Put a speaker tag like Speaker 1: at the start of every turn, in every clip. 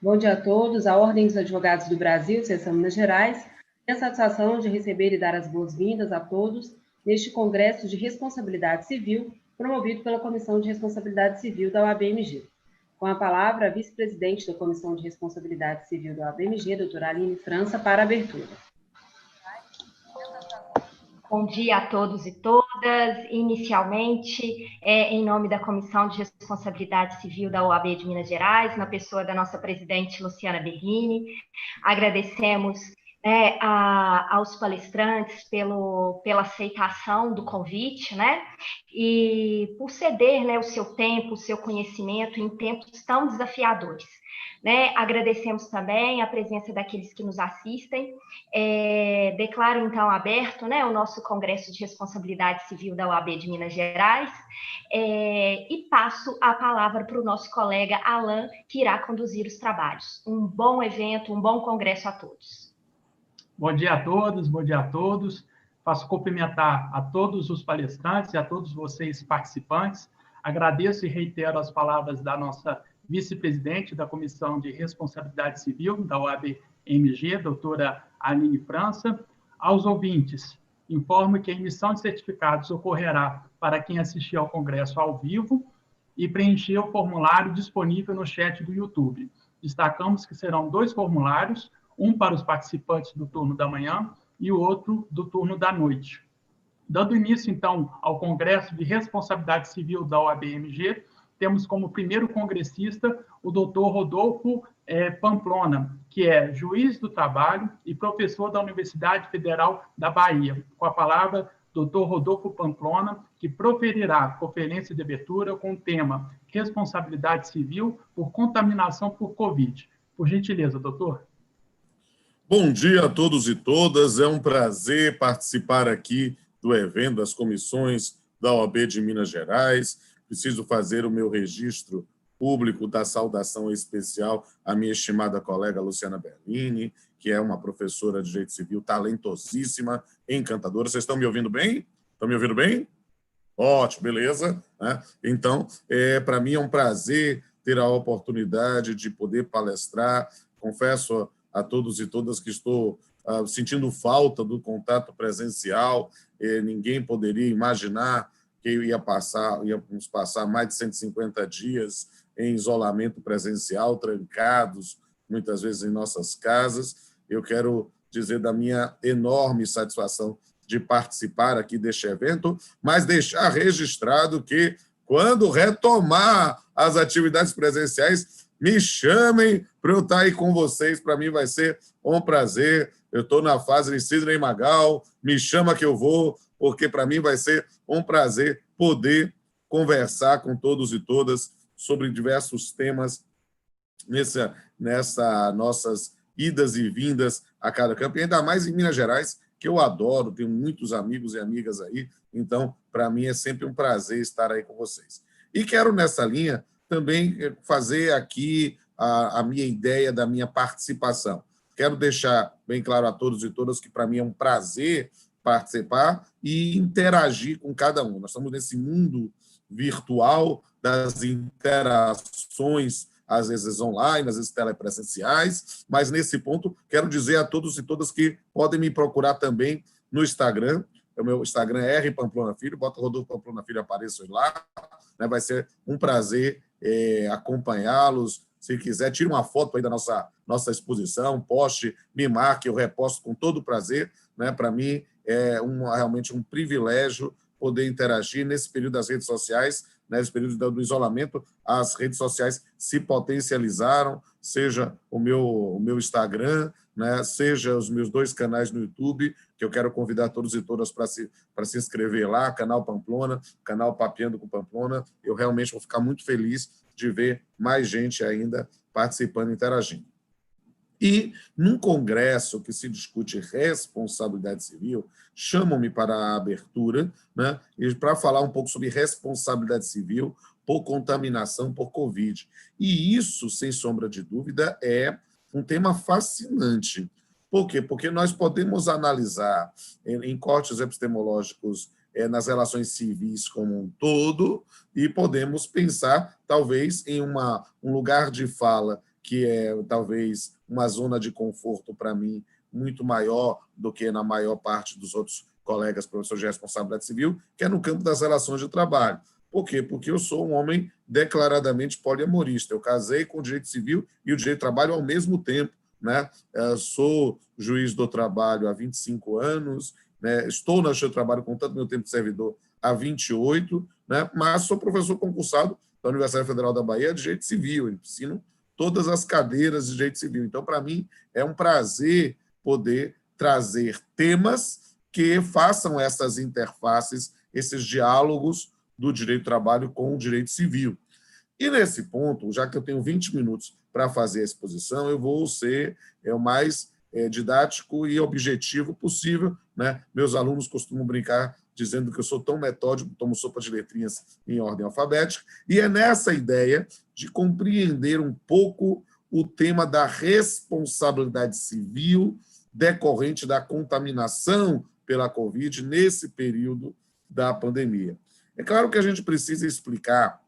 Speaker 1: Bom dia a todos. A Ordem dos Advogados do Brasil, Seção Minas Gerais, tem a satisfação de receber e dar as boas-vindas a todos neste Congresso de Responsabilidade Civil, promovido pela Comissão de Responsabilidade Civil da OAB-MG. Com a palavra, a vice-presidente da Comissão de Responsabilidade Civil da OAB-MG, doutora Aline França, para a abertura.
Speaker 2: Bom dia a todos e todas. Inicialmente, em nome da Comissão de Responsabilidade Civil da OAB de Minas Gerais, na pessoa da nossa presidente Luciana Berrini, agradecemos aos palestrantes pela aceitação do convite, e por ceder o seu tempo, o seu conhecimento em tempos tão desafiadores. Agradecemos também a presença daqueles que nos assistem. Declaro, então, aberto o nosso Congresso de Responsabilidade Civil da OAB de Minas Gerais e passo a palavra para o nosso colega Alan, que irá conduzir os trabalhos. Um bom evento, um bom congresso a todos.
Speaker 3: Bom dia a todos, bom dia a todos. Faço cumprimentar a todos os palestrantes e a todos vocês participantes. Agradeço e reitero as palavras da nossa vice-presidente da Comissão de Responsabilidade Civil da OAB-MG, doutora Aline França. Aos ouvintes, informo que a emissão de certificados ocorrerá para quem assistir ao Congresso ao vivo e preencher o formulário disponível no chat do YouTube. Destacamos que serão 2 formulários, um para os participantes do turno da manhã e o outro do turno da noite. Dando início, então, ao Congresso de Responsabilidade Civil da OAB-MG, temos como primeiro congressista o doutor Rodolfo Pamplona, que é juiz do trabalho e professor da Universidade Federal da Bahia. Com a palavra, doutor Rodolfo Pamplona, que proferirá conferência de abertura com o tema Responsabilidade Civil por Contaminação por Covid. Por gentileza, doutor.
Speaker 4: Bom dia a todos e todas. É um prazer participar aqui do evento das comissões da OAB de Minas Gerais. Preciso fazer o meu registro público da saudação especial à minha estimada colega Luciana Berrini, que é uma professora de Direito Civil talentosíssima, encantadora. Vocês estão me ouvindo bem? Estão me ouvindo bem? Ótimo, beleza. Então, para mim é um prazer ter a oportunidade de poder palestrar. Confesso a todos e todas que estou sentindo falta do contato presencial. Ninguém poderia imaginar que íamos passar mais de 150 dias em isolamento presencial, trancados, muitas vezes em nossas casas. Eu quero dizer da minha enorme satisfação de participar aqui deste evento, mas deixar registrado que, quando retomar as atividades presenciais, me chamem para eu estar aí com vocês. Para mim vai ser um prazer. Eu estou na fase de Sidney Magal, me chama que eu vou, porque para mim vai ser um prazer poder conversar com todos e todas sobre diversos temas nessa nossas idas e vindas a cada campo, e ainda mais em Minas Gerais, que eu adoro, tenho muitos amigos e amigas aí, então, para mim é sempre um prazer estar aí com vocês. E quero, nessa linha, também fazer aqui a minha ideia da minha participação. Quero deixar bem claro a todos e todas que, para mim, é um prazer participar e interagir com cada um. Nós estamos nesse mundo virtual das interações, às vezes online, às vezes telepresenciais, mas nesse ponto quero dizer a todos e todas que podem me procurar também no Instagram. O meu Instagram é R Pamplona Filho, bota Rodolfo Pamplona Filho, apareça lá. Vai ser um prazer acompanhá-los. Se quiser, tire uma foto aí da nossa exposição, poste, me marque, eu reposto com todo prazer. Para mim, é realmente um privilégio poder interagir nesse período das redes sociais, nesse período do isolamento. As redes sociais se potencializaram, seja o meu Instagram, seja os meus 2 canais no YouTube, que eu quero convidar todos e todas para se inscrever lá, canal Pamplona, canal Papeando com Pamplona. Eu realmente vou ficar muito feliz de ver mais gente ainda participando e interagindo. E, num congresso que se discute responsabilidade civil, chamam-me para a abertura, e para falar um pouco sobre responsabilidade civil por contaminação por Covid. E isso, sem sombra de dúvida, é um tema fascinante. Por quê? Porque nós podemos analisar em cortes epistemológicos nas relações civis como um todo, e podemos pensar, talvez, em um lugar de fala que é talvez uma zona de conforto para mim muito maior do que na maior parte dos outros colegas professores de responsabilidade civil, que é no campo das relações de trabalho. Por quê? Porque eu sou um homem declaradamente poliamorista. Eu casei com o direito civil e o direito do trabalho ao mesmo tempo, né? Eu sou juiz do trabalho há 25 anos, né? Estou na Justiça do Trabalho contando meu tempo de servidor há 28, né? Mas sou professor concursado da Universidade Federal da Bahia de Direito Civil. Eu ensino todas as cadeiras de Direito Civil. Então, para mim, é um prazer poder trazer temas que façam essas interfaces, esses diálogos do direito do trabalho com o direito civil. E nesse ponto, já que eu tenho 20 minutos para fazer a exposição, eu vou ser o mais didático e objetivo possível, né? Meus alunos costumam brincar dizendo que eu sou tão metódico, tomo sopa de letrinhas em ordem alfabética, e é nessa ideia de compreender um pouco o tema da responsabilidade civil decorrente da contaminação pela Covid nesse período da pandemia. É claro que a gente precisa explicar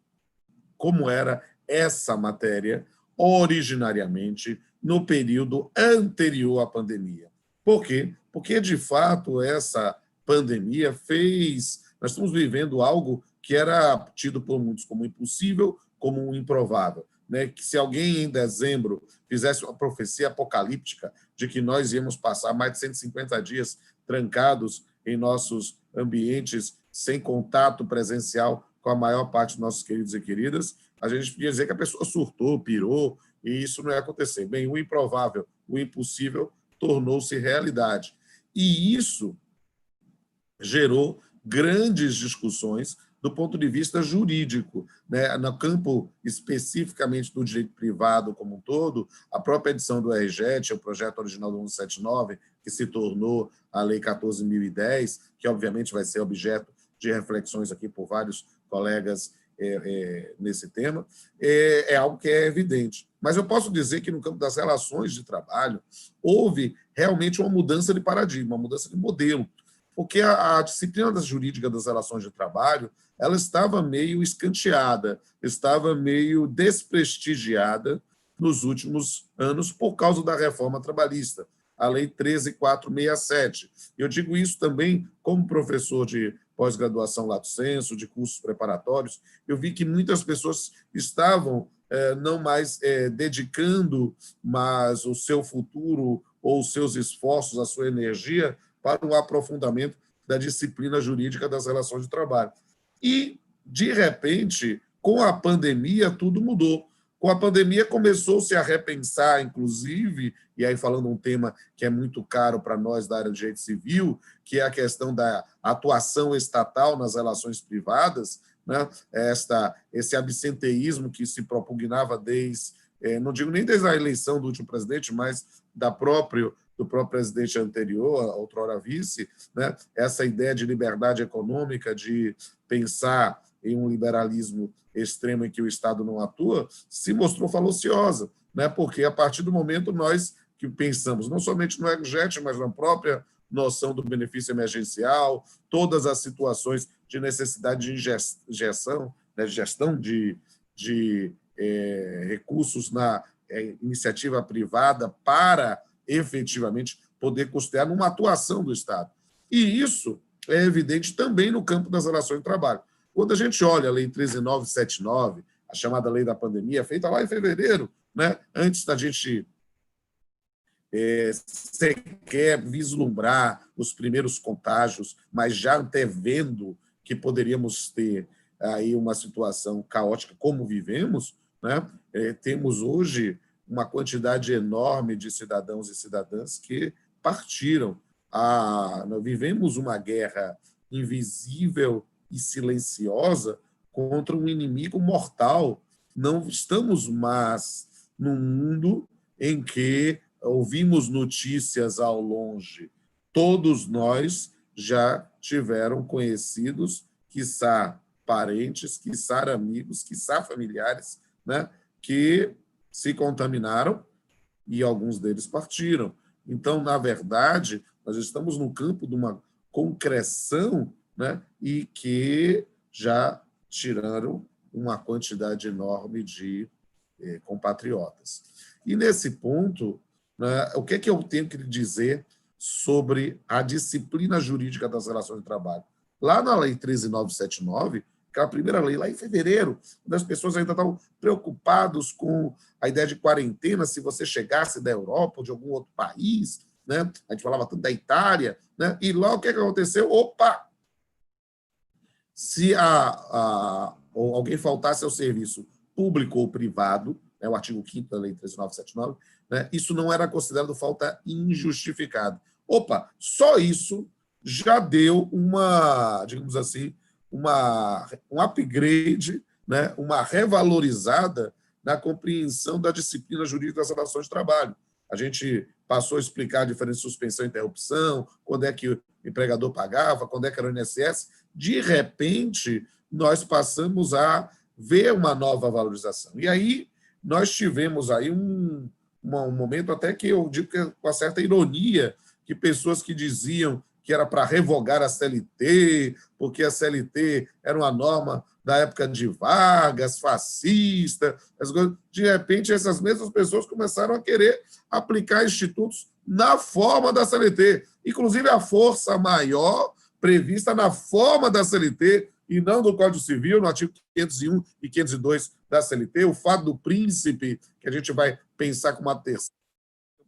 Speaker 4: como era essa matéria originariamente no período anterior à pandemia. Por quê? Porque, de fato, essa pandemia fez... Nós estamos vivendo algo que era tido por muitos como impossível, como improvável. Né? Que se alguém, em dezembro, fizesse uma profecia apocalíptica de que nós íamos passar mais de 150 dias trancados em nossos ambientes, sem contato presencial com a maior parte dos nossos queridos e queridas, a gente podia dizer que a pessoa surtou, pirou, e isso não ia acontecer. Bem, o improvável, o impossível, tornou-se realidade. E isso gerou grandes discussões do ponto de vista jurídico. Né? No campo especificamente do direito privado como um todo, a própria edição do RJET, o projeto original do 179, que se tornou a Lei 14.010, que obviamente vai ser objeto de reflexões aqui por vários colegas nesse tema, é algo que é evidente. Mas eu posso dizer que no campo das relações de trabalho houve realmente uma mudança de paradigma, uma mudança de modelo, porque a disciplina jurídica das relações de trabalho ela estava meio escanteada, estava meio desprestigiada nos últimos anos por causa da reforma trabalhista, a Lei 13.467. Eu digo isso também como professor de pós-graduação lato sensu, de cursos preparatórios, eu vi que muitas pessoas estavam não mais dedicando mais o seu futuro ou os seus esforços, a sua energia para o aprofundamento da disciplina jurídica das relações de trabalho. E, de repente, com a pandemia, tudo mudou. Com a pandemia, começou-se a repensar, inclusive, e aí falando um tema que é muito caro para nós da área de direito civil, que é a questão da atuação estatal nas relações privadas, né? Esse absenteísmo que se propugnava desde, não digo nem desde a eleição do último presidente, mas do próprio presidente anterior, outrora vice, né? Essa ideia de liberdade econômica, de pensar em um liberalismo extremo em que o Estado não atua, se mostrou falaciosa, né? Porque a partir do momento nós que pensamos não somente no RJET, mas na própria noção do benefício emergencial, todas as situações de necessidade de gestão de recursos na iniciativa privada para efetivamente poder custear numa atuação do Estado. E isso é evidente também no campo das relações de trabalho. Quando a gente olha a Lei 13.979, a chamada Lei da Pandemia, feita lá em fevereiro, né, antes da gente sequer vislumbrar os primeiros contágios, mas já antevendo que poderíamos ter aí uma situação caótica como vivemos, né, temos hoje uma quantidade enorme de cidadãos e cidadãs que partiram. Nós vivemos uma guerra invisível e silenciosa contra um inimigo mortal. Não estamos mais num mundo em que ouvimos notícias ao longe. Todos nós já tiveram conhecidos, quiçá parentes, quiçá amigos, quiçá familiares, né, que se contaminaram e alguns deles partiram. Então, na verdade, nós estamos no campo de uma concreção, né, e que já tiraram uma quantidade enorme de compatriotas. E, nesse ponto, né, o que é que eu tenho que lhe dizer sobre a disciplina jurídica das relações de trabalho? Lá na Lei 13.979, aquela primeira lei, lá em fevereiro, quando as pessoas ainda estavam preocupadas com a ideia de quarentena, se você chegasse da Europa ou de algum outro país, né? A gente falava tanto da Itália, né? E lá o que aconteceu? Opa! Se ou alguém faltasse ao serviço público ou privado, né, o artigo 5º da Lei 13.979, né, isso não era considerado falta injustificada. Opa, só isso já deu uma, digamos assim, um upgrade, né, uma revalorizada na compreensão da disciplina jurídica das relações de trabalho. A gente passou a explicar a diferença de suspensão e interrupção, quando é que o empregador pagava, quando é que era o INSS. De repente, nós passamos a ver uma nova valorização. E aí, nós tivemos aí um momento até que eu digo que com uma certa ironia, que pessoas que diziam que era para revogar a CLT, porque a CLT era uma norma da época de Vargas, fascista, de repente essas mesmas pessoas começaram a querer aplicar institutos na forma da CLT, inclusive a força maior prevista na forma da CLT e não do Código Civil, no artigo 501 e 502 da CLT, o fato do príncipe, que a gente vai pensar como uma terceira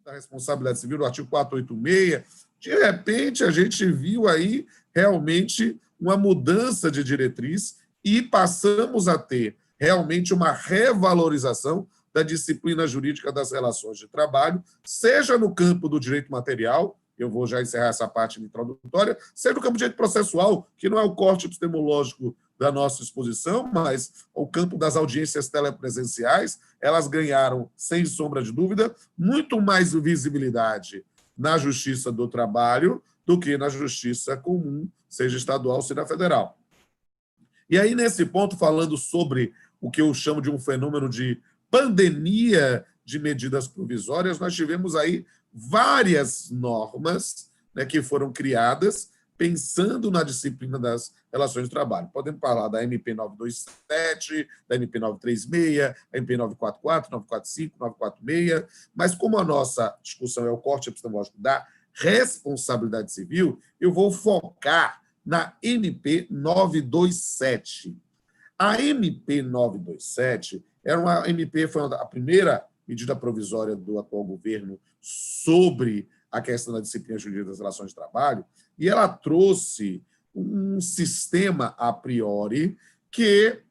Speaker 4: da responsabilidade civil, no artigo 486, de repente a gente viu aí realmente uma mudança de diretriz e passamos a ter realmente uma revalorização da disciplina jurídica das relações de trabalho, seja no campo do direito material, eu vou já encerrar essa parte introdutória, seja no campo do direito processual, que não é o corte epistemológico da nossa exposição, mas o campo das audiências telepresenciais, elas ganharam, sem sombra de dúvida, muito mais visibilidade na Justiça do Trabalho do que na Justiça comum, seja estadual, seja federal. E aí, nesse ponto, falando sobre o que eu chamo de um fenômeno de pandemia de medidas provisórias, nós tivemos aí várias normas, né, que foram criadas pensando na disciplina das relações de trabalho. Podemos falar da MP 927, da MP 936, da MP 944, 945, 946, mas como a nossa discussão é o corte epistemológico da responsabilidade civil, eu vou focar na MP 927. A MP 927 era uma MP, foi a primeira medida provisória do atual governo sobre a questão da disciplina jurídica das relações de trabalho, e ela trouxe um sistema a priori que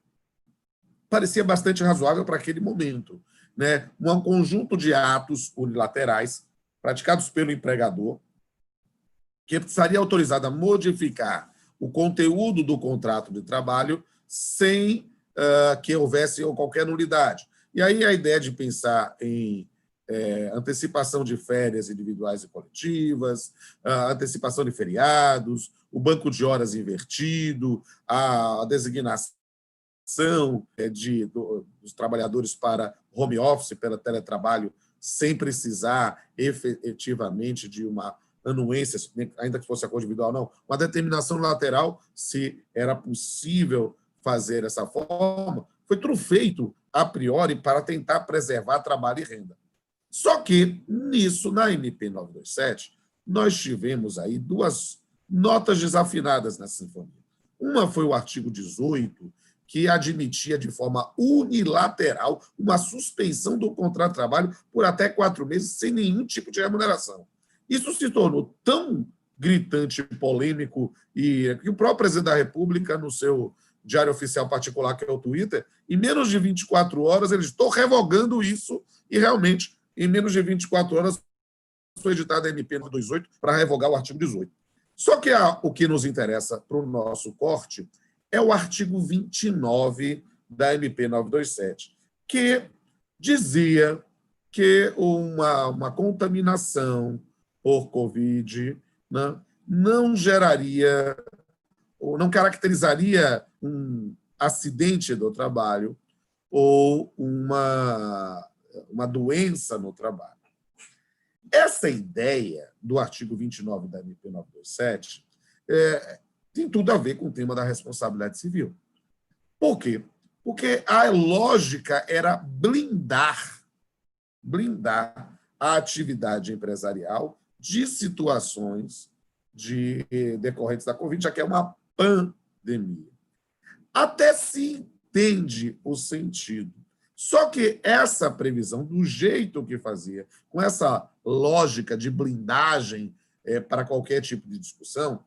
Speaker 4: parecia bastante razoável para aquele momento, né? Um conjunto de atos unilaterais praticados pelo empregador que estaria autorizado a modificar o conteúdo do contrato de trabalho sem que houvesse qualquer nulidade. E aí a ideia de pensar em antecipação de férias individuais e coletivas, antecipação de feriados, o banco de horas invertido, a designação dos trabalhadores para home office, para teletrabalho, sem precisar efetivamente de uma anuência, ainda que fosse acordo individual, não, uma determinação lateral, se era possível fazer essa forma, foi tudo feito a priori para tentar preservar trabalho e renda. Só que, nisso, na MP 927, nós tivemos aí duas notas desafinadas nessa sinfonia. Uma foi o artigo 18, que admitia de forma unilateral uma suspensão do contrato de trabalho por até 4 meses sem nenhum tipo de remuneração. Isso se tornou tão gritante e polêmico e que o próprio presidente da República, no seu diário oficial particular, que é o Twitter, em menos de 24 horas, eles estão revogando isso e, realmente, em menos de 24 horas, foi editada a MP 928 para revogar o artigo 18. Só que o que nos interessa para o nosso corte é o artigo 29 da MP 927, que dizia que uma contaminação por Covid, né, não geraria ou não caracterizaria um acidente do trabalho ou uma doença no trabalho. Essa ideia do artigo 29 da MP 927 tem tudo a ver com o tema da responsabilidade civil. Por quê? Porque a lógica era blindar blindar a atividade empresarial de situações decorrentes da Covid, já que é uma pandemia. Até se entende o sentido. Só que essa previsão, do jeito que fazia, com essa lógica de blindagem para qualquer tipo de discussão,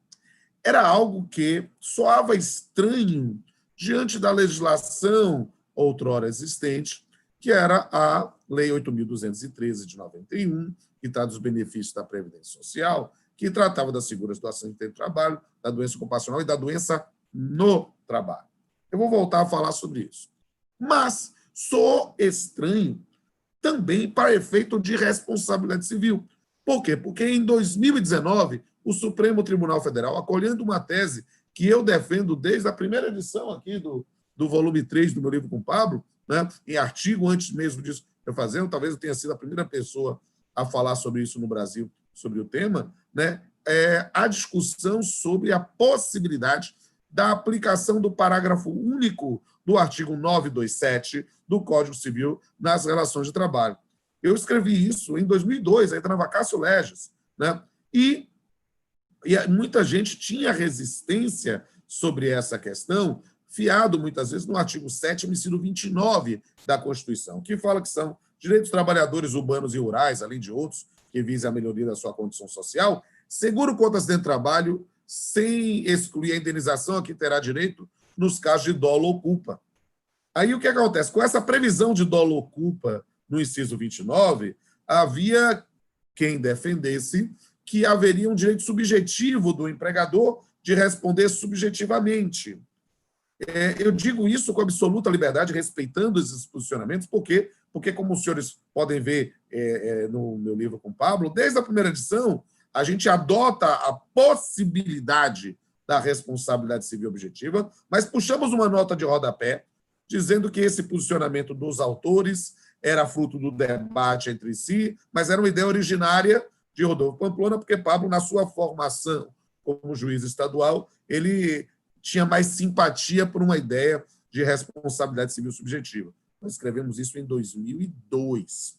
Speaker 4: era algo que soava estranho diante da legislação outrora existente, que era a Lei 8.213 de 91, que trata dos benefícios da Previdência Social, que tratava da segurança do acidente de trabalho, da doença ocupacional e da doença no trabalho. Eu vou voltar a falar sobre isso. Mas sou estranho também para efeito de responsabilidade civil. Por quê? Porque em 2019, o Supremo Tribunal Federal, acolhendo uma tese que eu defendo desde a primeira edição aqui do volume 3 do meu livro com o Pablo, né, em artigo antes mesmo disso eu fazendo, talvez eu tenha sido a primeira pessoa a falar sobre isso no Brasil, sobre o tema, né, a discussão sobre a possibilidade da aplicação do parágrafo único do artigo 927 do Código Civil nas relações de trabalho. Eu escrevi isso em 2002, ainda na vacatio legis, né? E muita gente tinha resistência sobre essa questão, fiado muitas vezes no artigo 7º, inciso 29 da Constituição, que fala que são direitos dos trabalhadores urbanos e rurais, além de outros, que visam a melhoria da sua condição social, seguro contra acidente de trabalho, sem excluir a indenização a que terá direito nos casos de dolo ou culpa. Aí o que acontece? Com essa previsão de dolo ou culpa no inciso 29, havia quem defendesse que haveria um direito subjetivo do empregador de responder subjetivamente. Eu digo isso com absoluta liberdade, respeitando esses posicionamentos, porque como os senhores podem ver no meu livro com o Pablo, desde a primeira edição, a gente adota a possibilidade da responsabilidade civil objetiva, mas puxamos uma nota de rodapé, dizendo que esse posicionamento dos autores era fruto do debate entre si, mas era uma ideia originária de Rodolfo Pamplona, porque Pablo, na sua formação como juiz estadual, ele tinha mais simpatia por uma ideia de responsabilidade civil subjetiva. Nós escrevemos isso em 2002.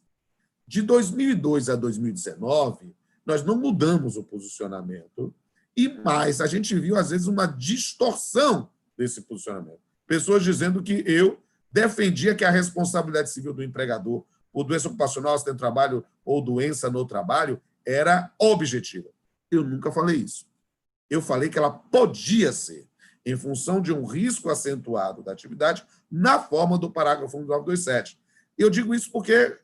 Speaker 4: De 2002 a 2019, nós não mudamos o posicionamento, e mais, a gente viu, às vezes, uma distorção desse posicionamento. Pessoas dizendo que eu defendia que a responsabilidade civil do empregador por doença ocupacional, acidente de trabalho ou doença no trabalho era objetiva. Eu nunca falei isso. Eu falei que ela podia ser, em função de um risco acentuado da atividade, na forma do parágrafo 927. Eu digo isso porque,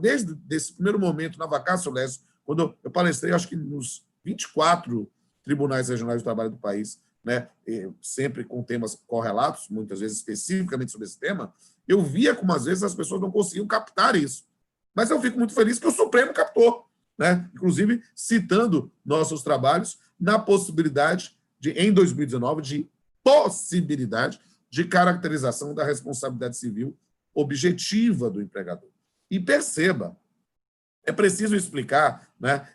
Speaker 4: desde esse primeiro momento, na vacatio legis, quando eu palestrei, acho que nos 24 tribunais regionais do trabalho do país, né, sempre com temas correlatos, muitas vezes especificamente sobre esse tema, eu via como, às vezes, as pessoas não conseguiam captar isso. Mas eu fico muito feliz que o Supremo captou, né? Inclusive citando nossos trabalhos na possibilidade em 2019, de possibilidade de caracterização da responsabilidade civil objetiva do empregador. E perceba, é preciso explicar, né,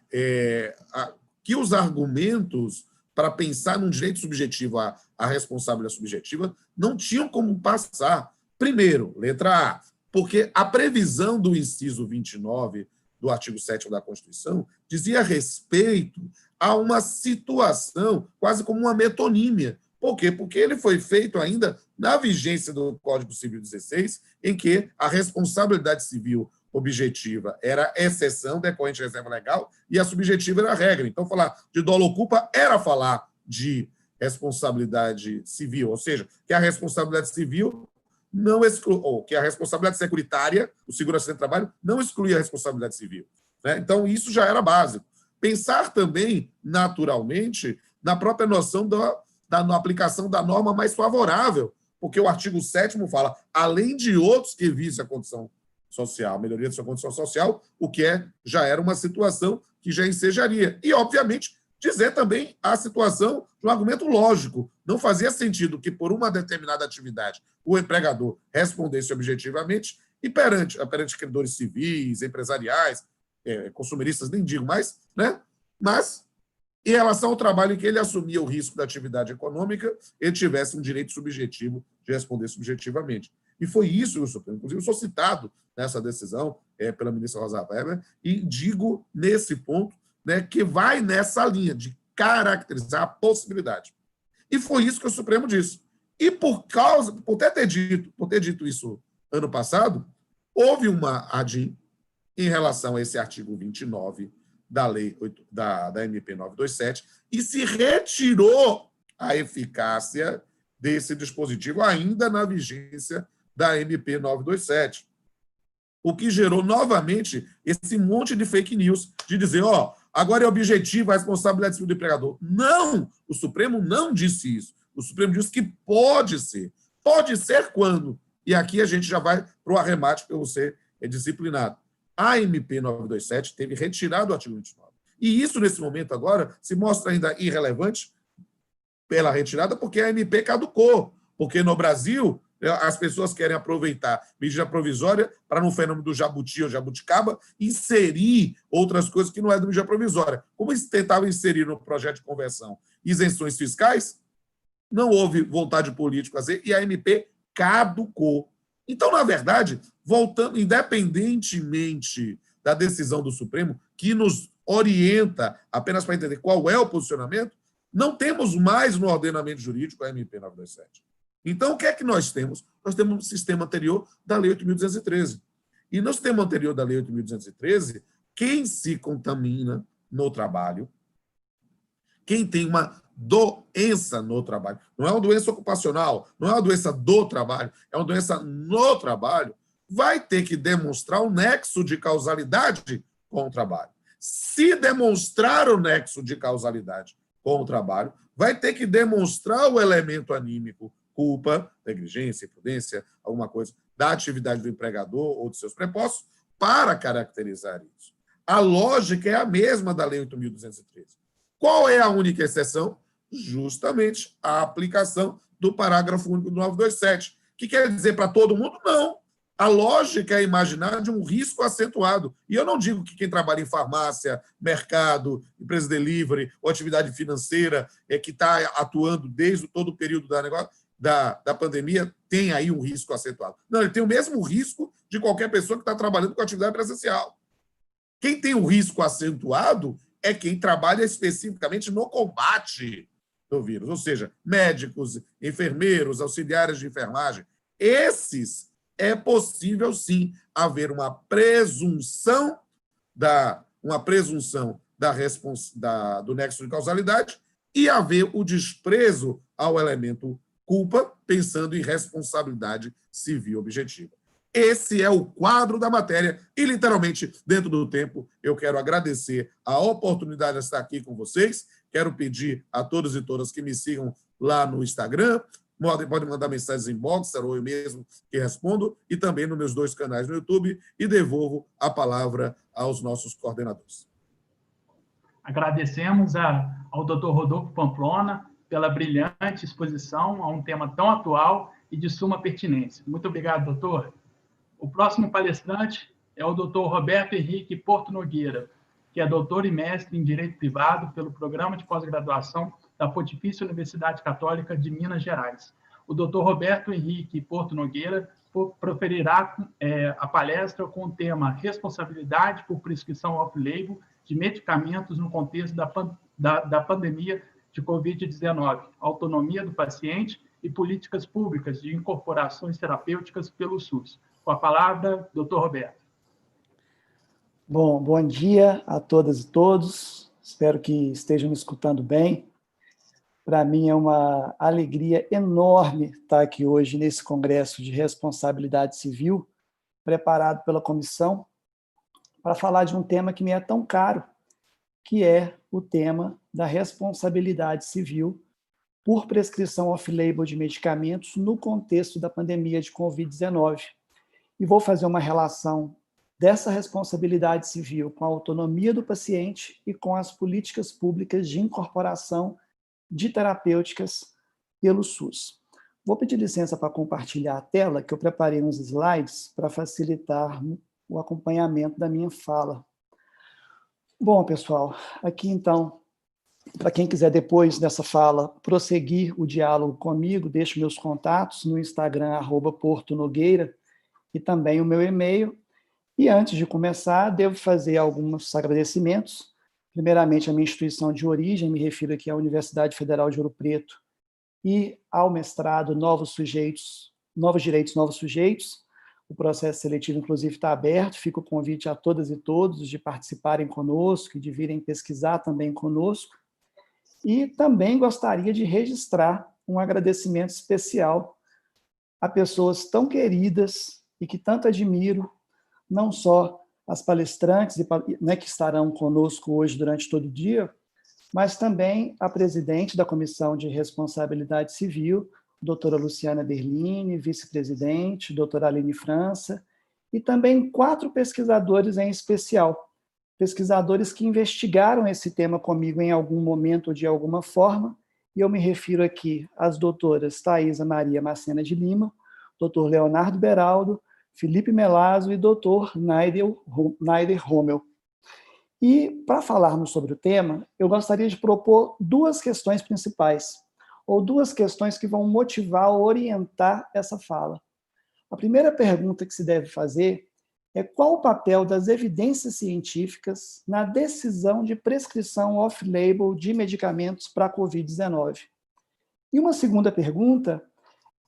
Speaker 4: que os argumentos para pensar num direito subjetivo à responsabilidade subjetiva não tinham como passar. Primeiro, letra A, porque a previsão do inciso 29 do artigo 7º da Constituição dizia respeito a uma situação quase como uma metonímia. Por quê? Porque ele foi feito ainda na vigência do Código Civil 16, em que a responsabilidade civil objetiva era exceção decorrente de reserva legal e a subjetiva era a regra. Então, falar de dolo ou culpa era falar de responsabilidade civil, ou seja, que a responsabilidade civil não exclui, ou que a responsabilidade securitária, o seguro-acidente de trabalho, não exclui a responsabilidade civil, né? Então, isso já era básico. Pensar também, naturalmente, na própria noção da aplicação da norma mais favorável, porque o artigo 7º fala, além de outros que visem a condição social, a melhoria da sua condição social, o que já era uma situação que já ensejaria. E, obviamente, dizer também a situação de um argumento lógico. Não fazia sentido que, por uma determinada atividade, o empregador respondesse objetivamente e perante credores civis, empresariais, consumeristas, nem digo mais, né? Mas, em relação ao trabalho em que ele assumia o risco da atividade econômica, ele tivesse um direito subjetivo de responder subjetivamente. E foi isso que o Supremo, inclusive, eu sou citado nessa decisão pela ministra Rosa Weber, e digo nesse ponto, né, que vai nessa linha de caracterizar a possibilidade. E foi isso que o Supremo disse. E por ter dito isso ano passado, houve uma ADIM em relação a esse artigo 29 da lei da MP 927 e se retirou a eficácia desse dispositivo ainda na vigência da MP 927. O que gerou novamente esse monte de fake news de dizer, agora é objetivo a responsabilidade civil do empregador. Não! O Supremo não disse isso. O Supremo disse que pode ser. Pode ser quando? E aqui a gente já vai para o arremate, porque você é disciplinado. A MP 927 teve retirado o artigo 29. E isso, nesse momento agora, se mostra ainda irrelevante pela retirada, porque a MP caducou. Porque no Brasil, as pessoas querem aproveitar medida provisória para, no fenômeno do jabuti ou jabuticaba, inserir outras coisas que não é da medida provisória. Como eles tentavam inserir no projeto de conversão isenções fiscais, não houve vontade política a fazer e a MP caducou. Então, na verdade, voltando, independentemente da decisão do Supremo, que nos orienta apenas para entender qual é o posicionamento, não temos mais no ordenamento jurídico a MP 927. Então, o que é que nós temos? Nós temos um sistema anterior da Lei 8.213. E no sistema anterior da Lei 8.213, quem se contamina no trabalho, quem tem uma doença no trabalho, não é uma doença ocupacional, não é uma doença do trabalho, é uma doença no trabalho, vai ter que demonstrar o nexo de causalidade com o trabalho. Se demonstrar o nexo de causalidade com o trabalho, vai ter que demonstrar o elemento anímico, culpa, negligência, imprudência, alguma coisa da atividade do empregador ou de seus prepostos, para caracterizar isso. A lógica é a mesma da Lei 8.213. Qual é a única exceção? Justamente a aplicação do parágrafo único do 927. Que quer dizer para todo mundo? Não. A lógica é imaginar de um risco acentuado. E eu não digo que quem trabalha em farmácia, mercado, empresa de delivery ou atividade financeira que está atuando desde todo o período da pandemia tem aí um risco acentuado. Não, ele tem o mesmo risco de qualquer pessoa que está trabalhando com atividade presencial. Quem tem um risco acentuado é quem trabalha especificamente no combate do vírus, ou seja, médicos, enfermeiros, auxiliares de enfermagem. Esses é possível, sim, haver uma presunção do nexo de causalidade e haver o desprezo ao elemento culpa, pensando em responsabilidade civil objetiva. Esse é o quadro da matéria e, literalmente, dentro do tempo, eu quero agradecer a oportunidade de estar aqui com vocês. Quero pedir a todos e todas que me sigam lá no Instagram, podem mandar mensagens em Boxer ou eu mesmo que respondo, e também nos meus 2 canais no YouTube, e devolvo a palavra aos nossos coordenadores.
Speaker 3: Agradecemos ao Dr. Rodolfo Pamplona pela brilhante exposição a um tema tão atual e de suma pertinência. Muito obrigado, doutor. O próximo palestrante é o Dr. Roberto Henrique Porto Nogueira, que é doutor e mestre em Direito Privado pelo Programa de Pós-Graduação da Pontifícia Universidade Católica de Minas Gerais. O Dr. Roberto Henrique Porto Nogueira proferirá a palestra com o tema Responsabilidade por prescrição off-label de medicamentos no contexto da pandemia de Covid-19, autonomia do paciente e políticas públicas de incorporações terapêuticas pelo SUS. Com a palavra, doutor Roberto.
Speaker 5: Bom dia a todas e todos. Espero que estejam me escutando bem. Para mim é uma alegria enorme estar aqui hoje nesse Congresso de Responsabilidade Civil, preparado pela comissão, para falar de um tema que me é tão caro, que é o tema da responsabilidade civil por prescrição off-label de medicamentos no contexto da pandemia de Covid-19. E vou fazer uma relação dessa responsabilidade civil com a autonomia do paciente e com as políticas públicas de incorporação de terapêuticas pelo SUS. Vou pedir licença para compartilhar a tela, que eu preparei uns slides para facilitar o acompanhamento da minha fala. Bom, pessoal, aqui então para quem quiser depois dessa fala prosseguir o diálogo comigo, deixo meus contatos no Instagram, @portonogueira, e também o meu e-mail. E antes de começar, devo fazer alguns agradecimentos. Primeiramente, à minha instituição de origem, me refiro aqui à Universidade Federal de Ouro Preto, e ao mestrado Novos Direitos, Novos Sujeitos. O processo seletivo, inclusive, está aberto, fica o convite a todas e todos de participarem conosco e de virem pesquisar também conosco. E também gostaria de registrar um agradecimento especial a pessoas tão queridas e que tanto admiro, não só as palestrantes, né, que estarão conosco hoje durante todo o dia, mas também a presidente da Comissão de Responsabilidade Civil, doutora Luciana Berlini, vice-presidente, doutora Aline França, e também 4 pesquisadores em especial, pesquisadores que investigaram esse tema comigo em algum momento ou de alguma forma, e eu me refiro aqui às doutoras Thaisa Maria Macena de Lima, doutor Leonardo Beraldo, Felipe Melazzo e doutor Naider Rommel. E, para falarmos sobre o tema, eu gostaria de propor 2 questões principais, ou 2 questões que vão motivar ou orientar essa fala. A primeira pergunta que se deve fazer é qual o papel das evidências científicas na decisão de prescrição off-label de medicamentos para a Covid-19. E uma segunda pergunta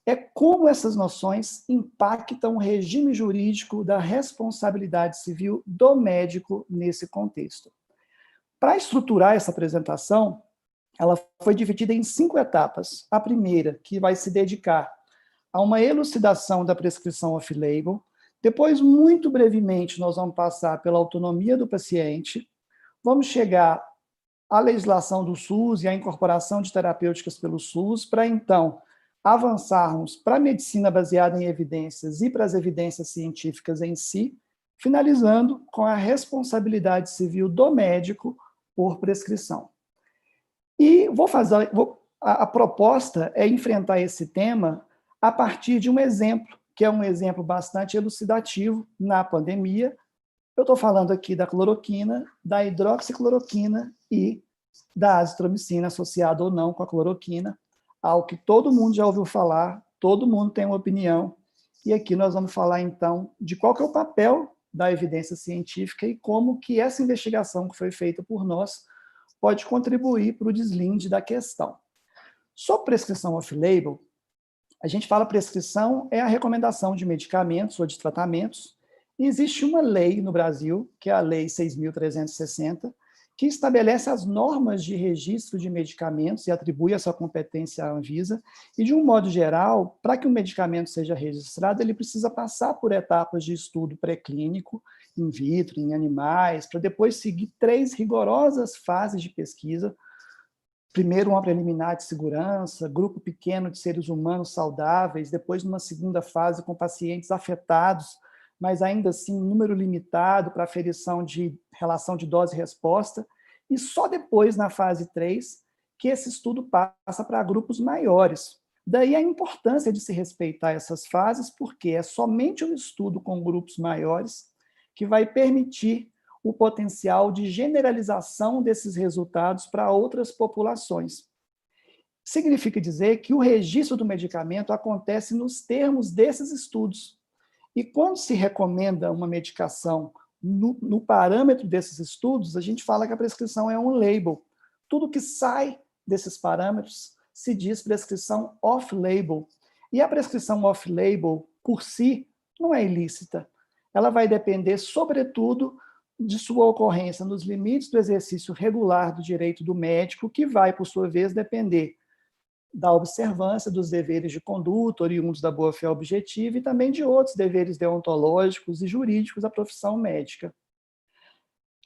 Speaker 5: é como essas noções impactam o regime jurídico da responsabilidade civil do médico nesse contexto. Para estruturar essa apresentação, ela foi dividida em 5 etapas. A primeira, que vai se dedicar a uma elucidação da prescrição off-label. Depois, muito brevemente, nós vamos passar pela autonomia do paciente. Vamos chegar à legislação do SUS e à incorporação de terapêuticas pelo SUS, para então avançarmos para a medicina baseada em evidências e para as evidências científicas em si, finalizando com a responsabilidade civil do médico por prescrição. E a proposta é enfrentar esse tema a partir de um exemplo, que é um exemplo bastante elucidativo na pandemia. Eu estou falando aqui da cloroquina, da hidroxicloroquina e da azitromicina, associada ou não com a cloroquina, algo que todo mundo já ouviu falar, todo mundo tem uma opinião, e aqui nós vamos falar, então, de qual que é o papel da evidência científica e como que essa investigação que foi feita por nós pode contribuir para o deslinde da questão. Sobre prescrição off-label, a gente fala prescrição é a recomendação de medicamentos ou de tratamentos, e existe uma lei no Brasil, que é a Lei 6.360, que estabelece as normas de registro de medicamentos e atribui essa competência à Anvisa, e, de um modo geral, para que um medicamento seja registrado, ele precisa passar por etapas de estudo pré-clínico, in vitro, em animais, para depois seguir 3 rigorosas fases de pesquisa. Primeiro, uma preliminar de segurança, grupo pequeno de seres humanos saudáveis, depois numa segunda fase com pacientes afetados, mas ainda assim número limitado para aferição de relação de dose e resposta, e só depois, na fase 3, que esse estudo passa para grupos maiores. Daí a importância de se respeitar essas fases, porque é somente um estudo com grupos maiores que vai permitir o potencial de generalização desses resultados para outras populações. Significa dizer que o registro do medicamento acontece nos termos desses estudos. E quando se recomenda uma medicação no parâmetro desses estudos, a gente fala que a prescrição é um label. Tudo que sai desses parâmetros se diz prescrição off-label. E a prescrição off-label, por si, não é ilícita. Ela vai depender, sobretudo, de sua ocorrência nos limites do exercício regular do direito do médico, que vai, por sua vez, depender da observância dos deveres de conduta oriundos da boa-fé objetiva e também de outros deveres deontológicos e jurídicos da profissão médica.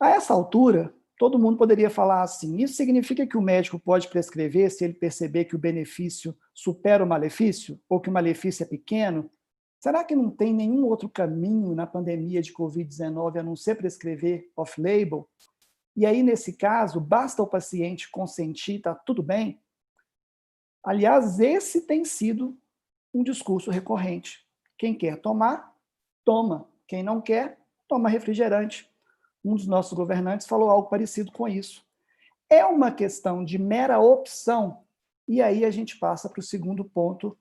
Speaker 5: A essa altura, todo mundo poderia falar assim, isso significa que o médico pode prescrever se ele perceber que o benefício supera o malefício, ou que o malefício é pequeno? Será que não tem nenhum outro caminho na pandemia de Covid-19 a não ser prescrever off-label? E aí, nesse caso, basta o paciente consentir, está tudo bem? Aliás, esse tem sido um discurso recorrente. Quem quer tomar, toma. Quem não quer, toma refrigerante. Um dos nossos governantes falou algo parecido com isso. é uma questão de mera opção, e aí a gente passa para o segundo ponto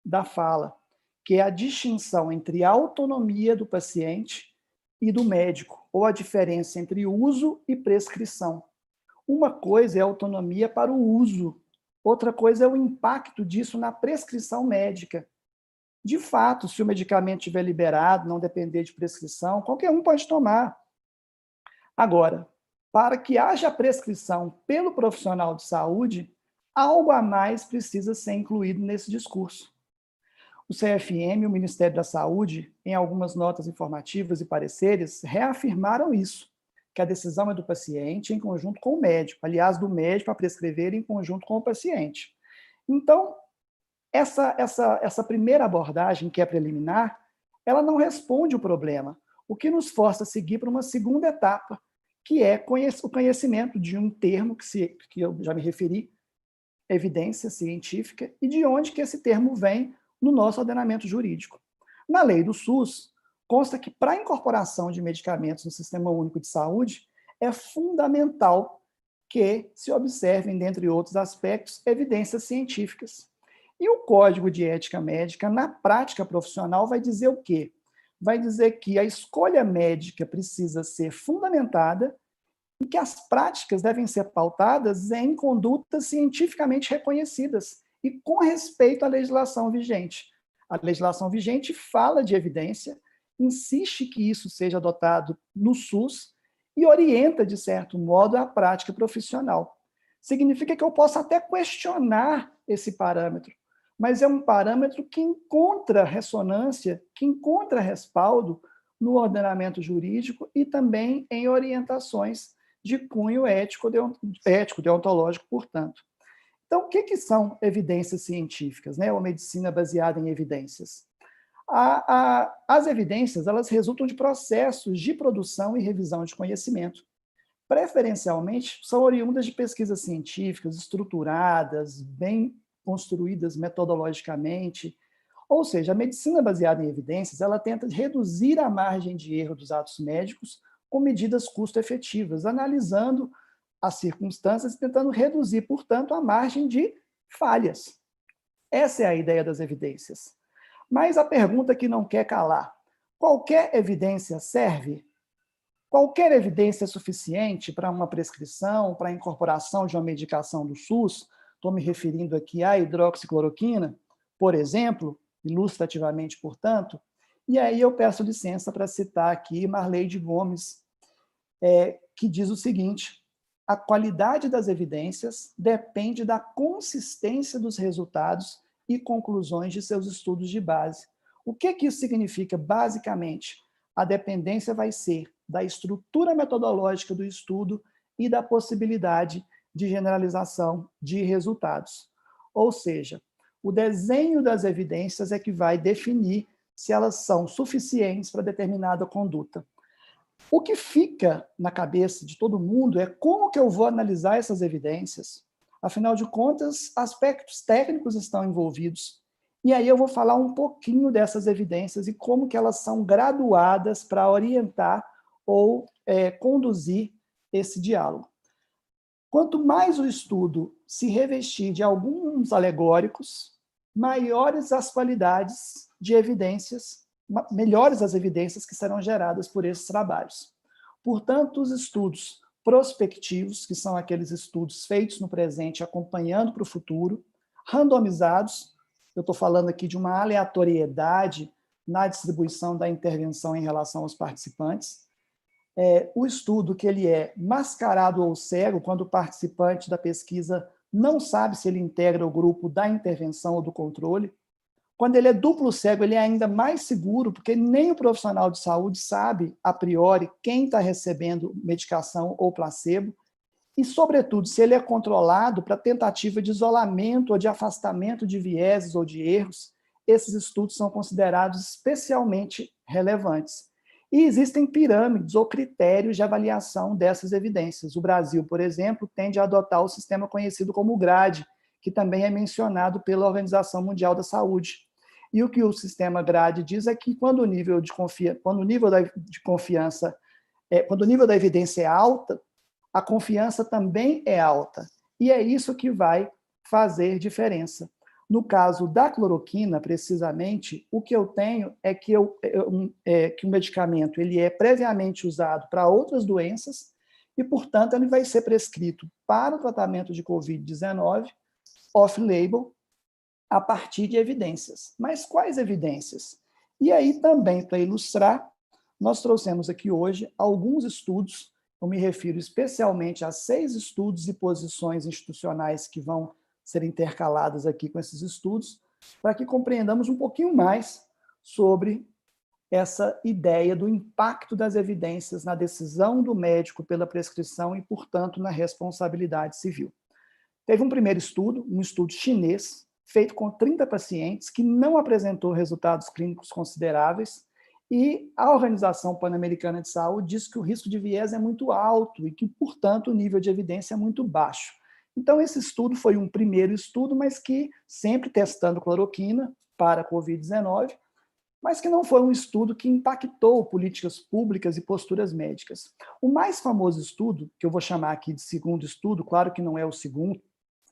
Speaker 5: da fala, que é a distinção entre a autonomia do paciente e do médico, ou a diferença entre uso e prescrição. Uma coisa é a autonomia para o uso, outra coisa é o impacto disso na prescrição médica. De fato, se o medicamento estiver liberado, não depender de prescrição, qualquer um pode tomar. Agora, para que haja prescrição pelo profissional de saúde, algo a mais precisa ser incluído nesse discurso. O CFM e o Ministério da Saúde, em algumas notas informativas e pareceres, reafirmaram isso, que a decisão é do paciente em conjunto com o médico, aliás, do médico a prescrever em conjunto com o paciente. Então, essa primeira abordagem, que é preliminar, ela não responde o problema, o que nos força a seguir para uma segunda etapa, que é o conhecimento de um termo que eu já me referi, evidência científica, e de onde que esse termo vem no nosso ordenamento jurídico. Na lei do SUS, consta que para a incorporação de medicamentos no Sistema Único de Saúde, é fundamental que se observem, dentre outros aspectos, evidências científicas. E o Código de Ética Médica, na prática profissional, vai dizer o quê? Vai dizer que a escolha médica precisa ser fundamentada e que as práticas devem ser pautadas em condutas cientificamente reconhecidas e com respeito à legislação vigente. A legislação vigente fala de evidência, insiste que isso seja adotado no SUS e orienta, de certo modo, a prática profissional. Significa que eu posso até questionar esse parâmetro, mas é um parâmetro que encontra ressonância, que encontra respaldo no ordenamento jurídico e também em orientações de cunho ético, deontológico, portanto. Então, o que são evidências científicas, né? Ou medicina baseada em evidências? As evidências, elas resultam de processos de produção e revisão de conhecimento. Preferencialmente, são oriundas de pesquisas científicas estruturadas, bem construídas metodologicamente. Ou seja, a medicina baseada em evidências, ela tenta reduzir a margem de erro dos atos médicos com medidas custo-efetivas, analisando as circunstâncias e tentando reduzir, portanto, a margem de falhas. Essa é a ideia das evidências. Mas a pergunta que não quer calar: qualquer evidência serve? Qualquer evidência é suficiente para uma prescrição, para a incorporação de uma medicação do SUS? Estou me referindo aqui à hidroxicloroquina, por exemplo, ilustrativamente, portanto. E aí eu peço licença para citar aqui Marleide Gomes, que diz o seguinte: a qualidade das evidências depende da consistência dos resultados e conclusões de seus estudos de base. O que isso significa, basicamente? A dependência vai ser da estrutura metodológica do estudo e da possibilidade de generalização de resultados. Ou seja, o desenho das evidências é que vai definir se elas são suficientes para determinada conduta. O que fica na cabeça de todo mundo é como que eu vou analisar essas evidências. Afinal de contas, aspectos técnicos estão envolvidos. E aí eu vou falar um pouquinho dessas evidências e como que elas são graduadas para orientar ou conduzir esse diálogo. Quanto mais o estudo se revestir de alguns alegóricos, maiores as qualidades de evidências, melhores as evidências que serão geradas por esses trabalhos. Portanto, os estudos prospectivos, que são aqueles estudos feitos no presente, acompanhando para o futuro, randomizados, eu estou falando aqui de uma aleatoriedade na distribuição da intervenção em relação aos participantes. O estudo que ele é mascarado ou cego, quando o participante da pesquisa não sabe se ele integra o grupo da intervenção ou do controle. Quando ele é duplo cego, ele é ainda mais seguro, porque nem o profissional de saúde sabe, a priori, quem está recebendo medicação ou placebo. E, sobretudo, se ele é controlado para tentativa de isolamento ou de afastamento de vieses ou de erros, esses estudos são considerados especialmente relevantes. E existem pirâmides ou critérios de avaliação dessas evidências. O Brasil, por exemplo, tende a adotar o sistema conhecido como GRADE, que também é mencionado pela Organização Mundial da Saúde. E o que o sistema GRADE diz é que quando o nível da evidência é alta, a confiança também é alta. E é isso que vai fazer diferença. No caso da cloroquina, precisamente, o que eu tenho é que, que o medicamento ele é previamente usado para outras doenças e, portanto, ele vai ser prescrito para o tratamento de COVID-19 off-label a partir de evidências. Mas quais evidências? E aí também, para ilustrar, nós trouxemos aqui hoje alguns estudos, eu me refiro especialmente a 6 estudos e posições institucionais que vão ser intercaladas aqui com esses estudos, para que compreendamos um pouquinho mais sobre essa ideia do impacto das evidências na decisão do médico pela prescrição e, portanto, na responsabilidade civil. Teve um primeiro estudo, um estudo chinês, feito com 30 pacientes, que não apresentou resultados clínicos consideráveis, e a Organização Pan-Americana de Saúde diz que o risco de viés é muito alto e que, portanto, o nível de evidência é muito baixo. Então, esse estudo foi um primeiro estudo, mas que sempre testando cloroquina para a COVID-19, mas que não foi um estudo que impactou políticas públicas e posturas médicas. O mais famoso estudo, que eu vou chamar aqui de segundo estudo, claro que não é o segundo,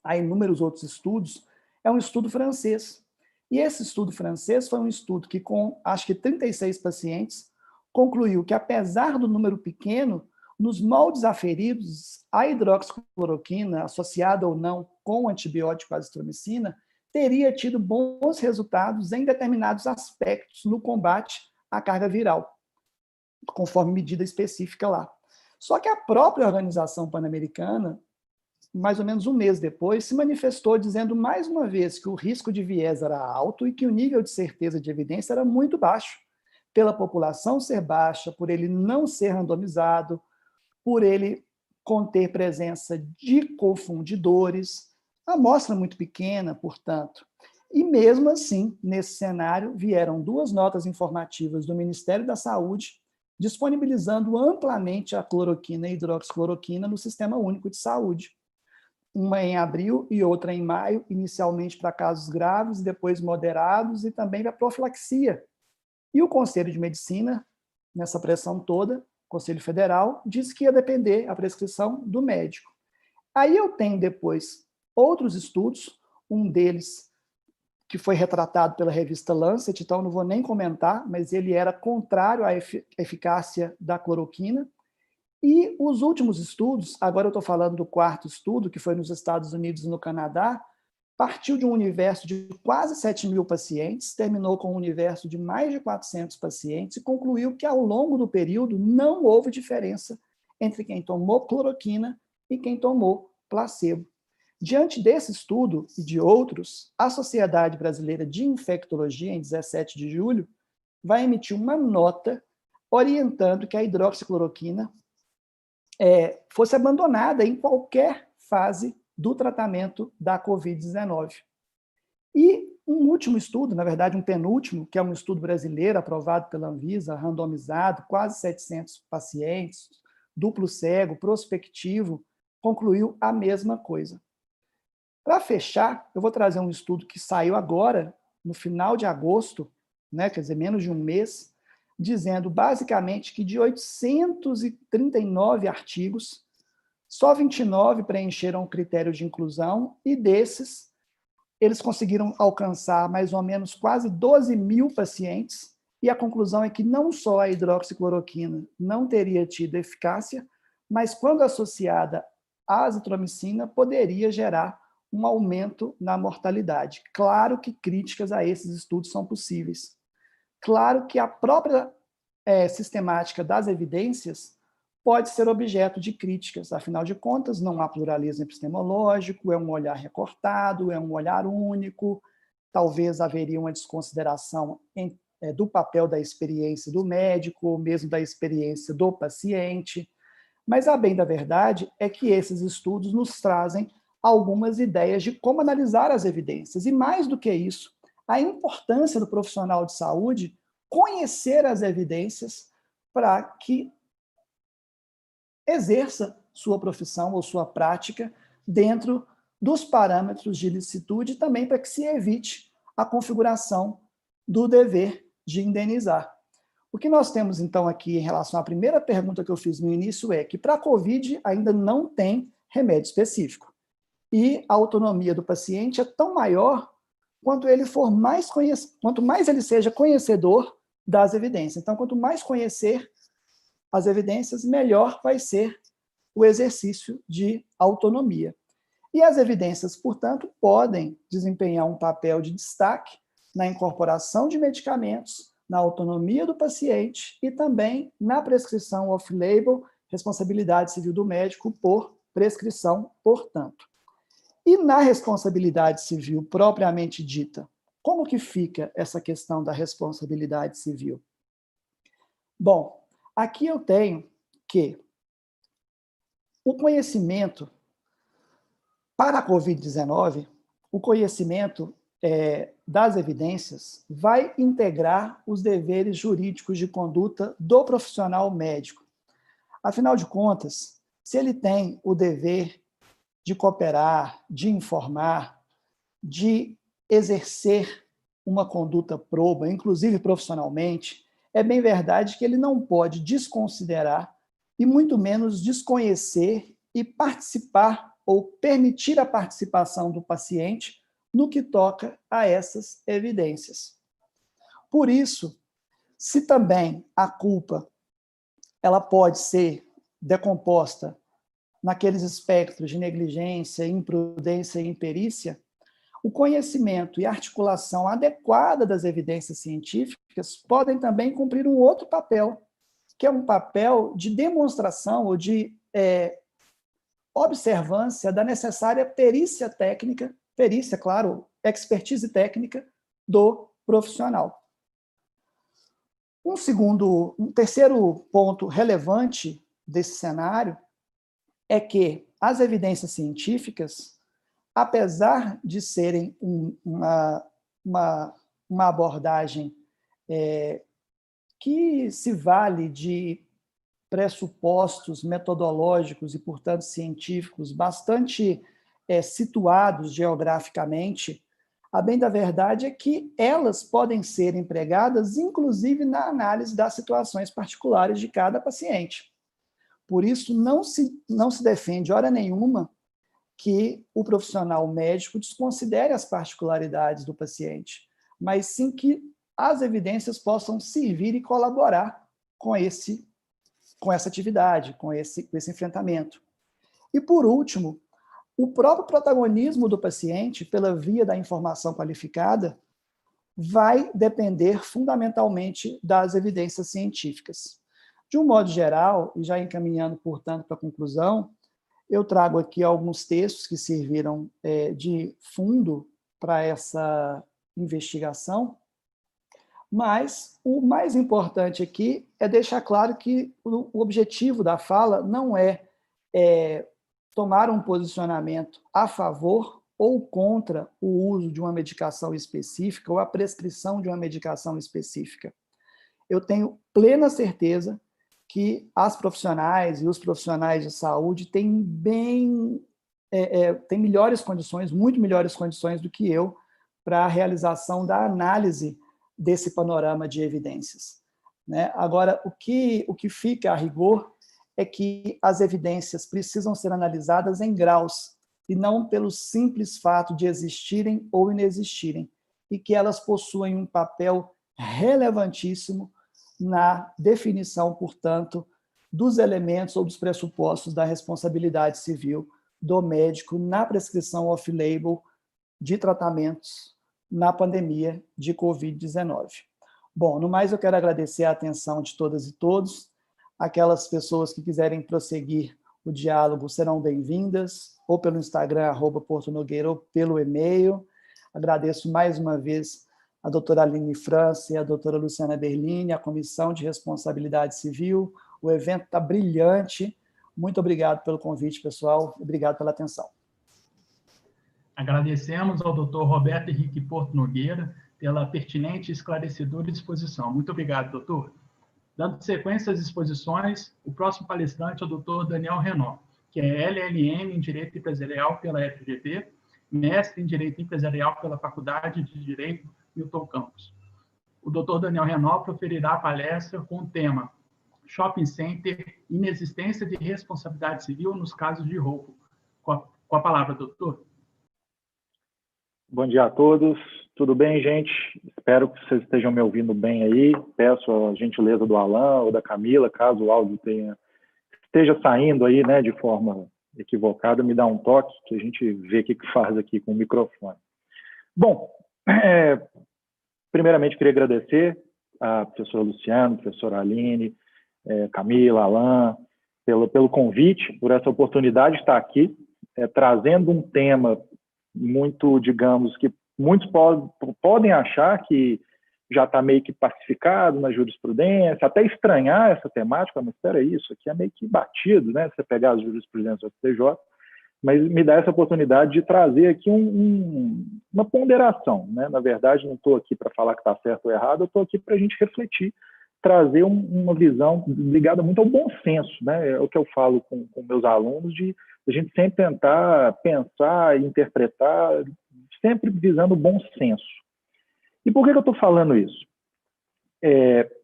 Speaker 5: há inúmeros outros estudos, é um estudo francês. E esse estudo francês foi um estudo que, com acho que 36 pacientes, concluiu que, apesar do número pequeno, nos moldes aferidos, a hidroxicloroquina, associada ou não com o antibiótico azitromicina, teria tido bons resultados em determinados aspectos no combate à carga viral, conforme medida específica lá. Só que a própria Organização Pan-Americana, mais ou menos um mês depois, se manifestou dizendo mais uma vez que o risco de viés era alto e que o nível de certeza de evidência era muito baixo, pela população ser baixa, por ele não ser randomizado, por ele conter presença de confundidores, amostra muito pequena, portanto. E mesmo assim, nesse cenário, vieram 2 notas informativas do Ministério da Saúde disponibilizando amplamente a cloroquina e hidroxicloroquina no Sistema Único de Saúde. Uma em abril e outra em maio, inicialmente para casos graves, depois moderados e também para profilaxia. E o Conselho de Medicina, nessa pressão toda, Conselho Federal, disse que ia depender a prescrição do médico. Aí eu tenho depois outros estudos, um deles que foi retratado pela revista Lancet, então não vou nem comentar, mas ele era contrário à eficácia da cloroquina. E os últimos estudos, agora eu estou falando do 4º estudo, que foi nos Estados Unidos e no Canadá, partiu de um universo de quase 7.000 pacientes, terminou com um universo de mais de 400 pacientes e concluiu que, ao longo do período, não houve diferença entre quem tomou cloroquina e quem tomou placebo. Diante desse estudo e de outros, a Sociedade Brasileira de Infectologia, em 17 de julho, vai emitir uma nota orientando que a hidroxicloroquina fosse abandonada em qualquer fase do tratamento da COVID-19. E um último estudo, na verdade um penúltimo, que é um estudo brasileiro aprovado pela Anvisa, randomizado, quase 700 pacientes, duplo cego, prospectivo, concluiu a mesma coisa. Para fechar, eu vou trazer um estudo que saiu agora, no final de agosto, né, quer dizer, menos de um mês, dizendo basicamente que de 839 artigos, só 29 preencheram o critério de inclusão e desses, eles conseguiram alcançar mais ou menos quase 12.000 pacientes e a conclusão é que não só a hidroxicloroquina não teria tido eficácia, mas quando associada à azitromicina poderia gerar um aumento na mortalidade. Claro que críticas a esses estudos são possíveis. Claro que a própria sistemática das evidências pode ser objeto de críticas, afinal de contas, não há pluralismo epistemológico, é um olhar recortado, é um olhar único, talvez haveria uma desconsideração do papel da experiência do médico, ou mesmo da experiência do paciente, mas a bem da verdade é que esses estudos nos trazem algumas ideias de como analisar as evidências, e mais do que isso, a importância do profissional de saúde conhecer as evidências para que exerça sua profissão ou sua prática dentro dos parâmetros de licitude, também para que se evite a configuração do dever de indenizar. O que nós temos, então, aqui em relação à primeira pergunta que eu fiz no início é que para a COVID ainda não tem remédio específico. E a autonomia do paciente é tão maior quanto mais ele seja conhecedor das evidências. Então, quanto mais conhecer as evidências, melhor vai ser o exercício de autonomia. E as evidências, portanto, podem desempenhar um papel de destaque na incorporação de medicamentos, na autonomia do paciente e também na prescrição off-label, responsabilidade civil do médico por prescrição, portanto. E na responsabilidade civil propriamente dita, como que fica essa questão da responsabilidade civil? Bom, aqui eu tenho que o conhecimento para a COVID-19, o conhecimento das evidências vai integrar os deveres jurídicos de conduta do profissional médico. Afinal de contas, se ele tem o dever de cooperar, de informar, de exercer uma conduta proba, inclusive profissionalmente, é bem verdade que ele não pode desconsiderar e muito menos desconhecer e participar ou permitir a participação do paciente no que toca a essas evidências. Por isso, se também a culpa ela pode ser decomposta naqueles espectros de negligência, imprudência e imperícia, o conhecimento e articulação adequada das evidências científicas podem também cumprir um outro papel, que é um papel de demonstração ou de observância da necessária perícia técnica, claro, expertise técnica do profissional. Um terceiro ponto relevante desse cenário é que as evidências científicas, apesar de serem uma abordagem que se vale de pressupostos metodológicos e, portanto, científicos bastante situados geograficamente, a bem da verdade é que elas podem ser empregadas, inclusive, na análise das situações particulares de cada paciente. Por isso, não se defende, hora nenhuma, que o profissional médico desconsidere as particularidades do paciente, mas sim que as evidências possam servir e colaborar com essa atividade, com esse enfrentamento. E, por último, o próprio protagonismo do paciente, pela via da informação qualificada, vai depender fundamentalmente das evidências científicas. De um modo geral, e já encaminhando, portanto, para a conclusão, eu trago aqui alguns textos que serviram de fundo para essa investigação, mas o mais importante aqui é deixar claro que o objetivo da fala não é tomar um posicionamento a favor ou contra o uso de uma medicação específica ou a prescrição de uma medicação específica. Eu tenho plena certeza que as profissionais e os profissionais de saúde têm melhores condições, muito melhores condições do que eu, para a realização da análise desse panorama de evidências. Agora, o que fica a rigor é que as evidências precisam ser analisadas em graus, e não pelo simples fato de existirem ou inexistirem, e que elas possuem um papel relevantíssimo na definição, portanto, dos elementos ou dos pressupostos da responsabilidade civil do médico na prescrição off-label de tratamentos na pandemia de Covid-19. Bom, no mais, eu quero agradecer a atenção de todas e todos. Aquelas pessoas que quiserem prosseguir o diálogo serão bem-vindas, ou pelo Instagram, @portonogueira, ou pelo e-mail. Agradeço mais uma vez a doutora Aline França e a doutora Luciana Berlini, a Comissão de Responsabilidade Civil. O evento está brilhante. Muito obrigado pelo convite, pessoal. Obrigado pela atenção.
Speaker 3: Agradecemos ao doutor Roberto Henrique Porto Nogueira pela pertinente e esclarecedora exposição. Muito obrigado, doutor. Dando sequência às exposições, o próximo palestrante é o doutor Daniel Renault, que é LLM em Direito Empresarial pela FGV, mestre em Direito Empresarial pela Faculdade de Direito Milton Campos. o Dr. Daniel Renó proferirá a palestra com o tema Shopping Center, inexistência de responsabilidade civil nos casos de roubo. Com a palavra, doutor.
Speaker 6: Bom dia a todos. Tudo bem, gente? Espero que vocês estejam me ouvindo bem aí. Peço a gentileza do Alan ou da Camila, caso o áudio esteja saindo aí, né, de forma equivocada, me dá um toque, que a gente vê o que faz aqui com o microfone. Bom, primeiramente queria agradecer a professora Luciana, a professora Aline, Camila, Alan, pelo convite, por essa oportunidade de estar aqui, trazendo um tema muito, digamos, que muitos podem achar que já está meio que pacificado na jurisprudência, até estranhar essa temática, mas espera aí, isso aqui é meio que batido, né? Se você pegar as jurisprudências do STJ, mas me dá essa oportunidade de trazer aqui uma ponderação, né? Na verdade, não estou aqui para falar que está certo ou errado, eu estou aqui para a gente refletir, trazer uma visão ligada muito ao bom senso, né? É o que eu falo com meus alunos, de a gente sempre tentar pensar, interpretar, sempre visando o bom senso. E por que eu estou falando isso?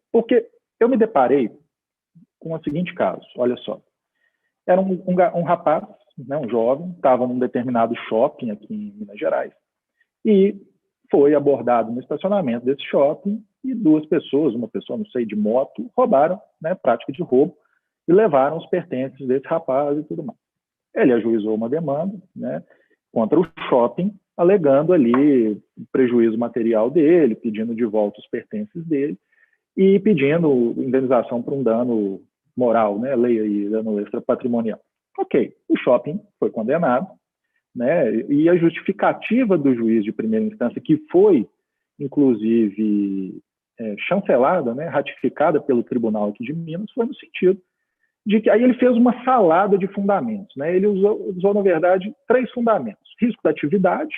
Speaker 6: Porque eu me deparei com o seguinte caso, olha só. Era um rapaz, né, um jovem, estava num determinado shopping aqui em Minas Gerais e foi abordado no estacionamento desse shopping e duas pessoas, uma pessoa, não sei, de moto, roubaram, né, prática de roubo, e levaram os pertences desse rapaz e tudo mais. Ele ajuizou uma demanda, né, contra o shopping, alegando ali prejuízo material dele, pedindo de volta os pertences dele e pedindo indenização por um dano moral, né, lei aí, dano extrapatrimonial. Ok, o shopping foi condenado, né, e a justificativa do juiz de primeira instância, que foi, inclusive, chancelada, né, ratificada pelo tribunal aqui de Minas, foi no sentido de que aí ele fez uma salada de fundamentos, né? Ele usou, na verdade, 3 fundamentos. Risco da atividade,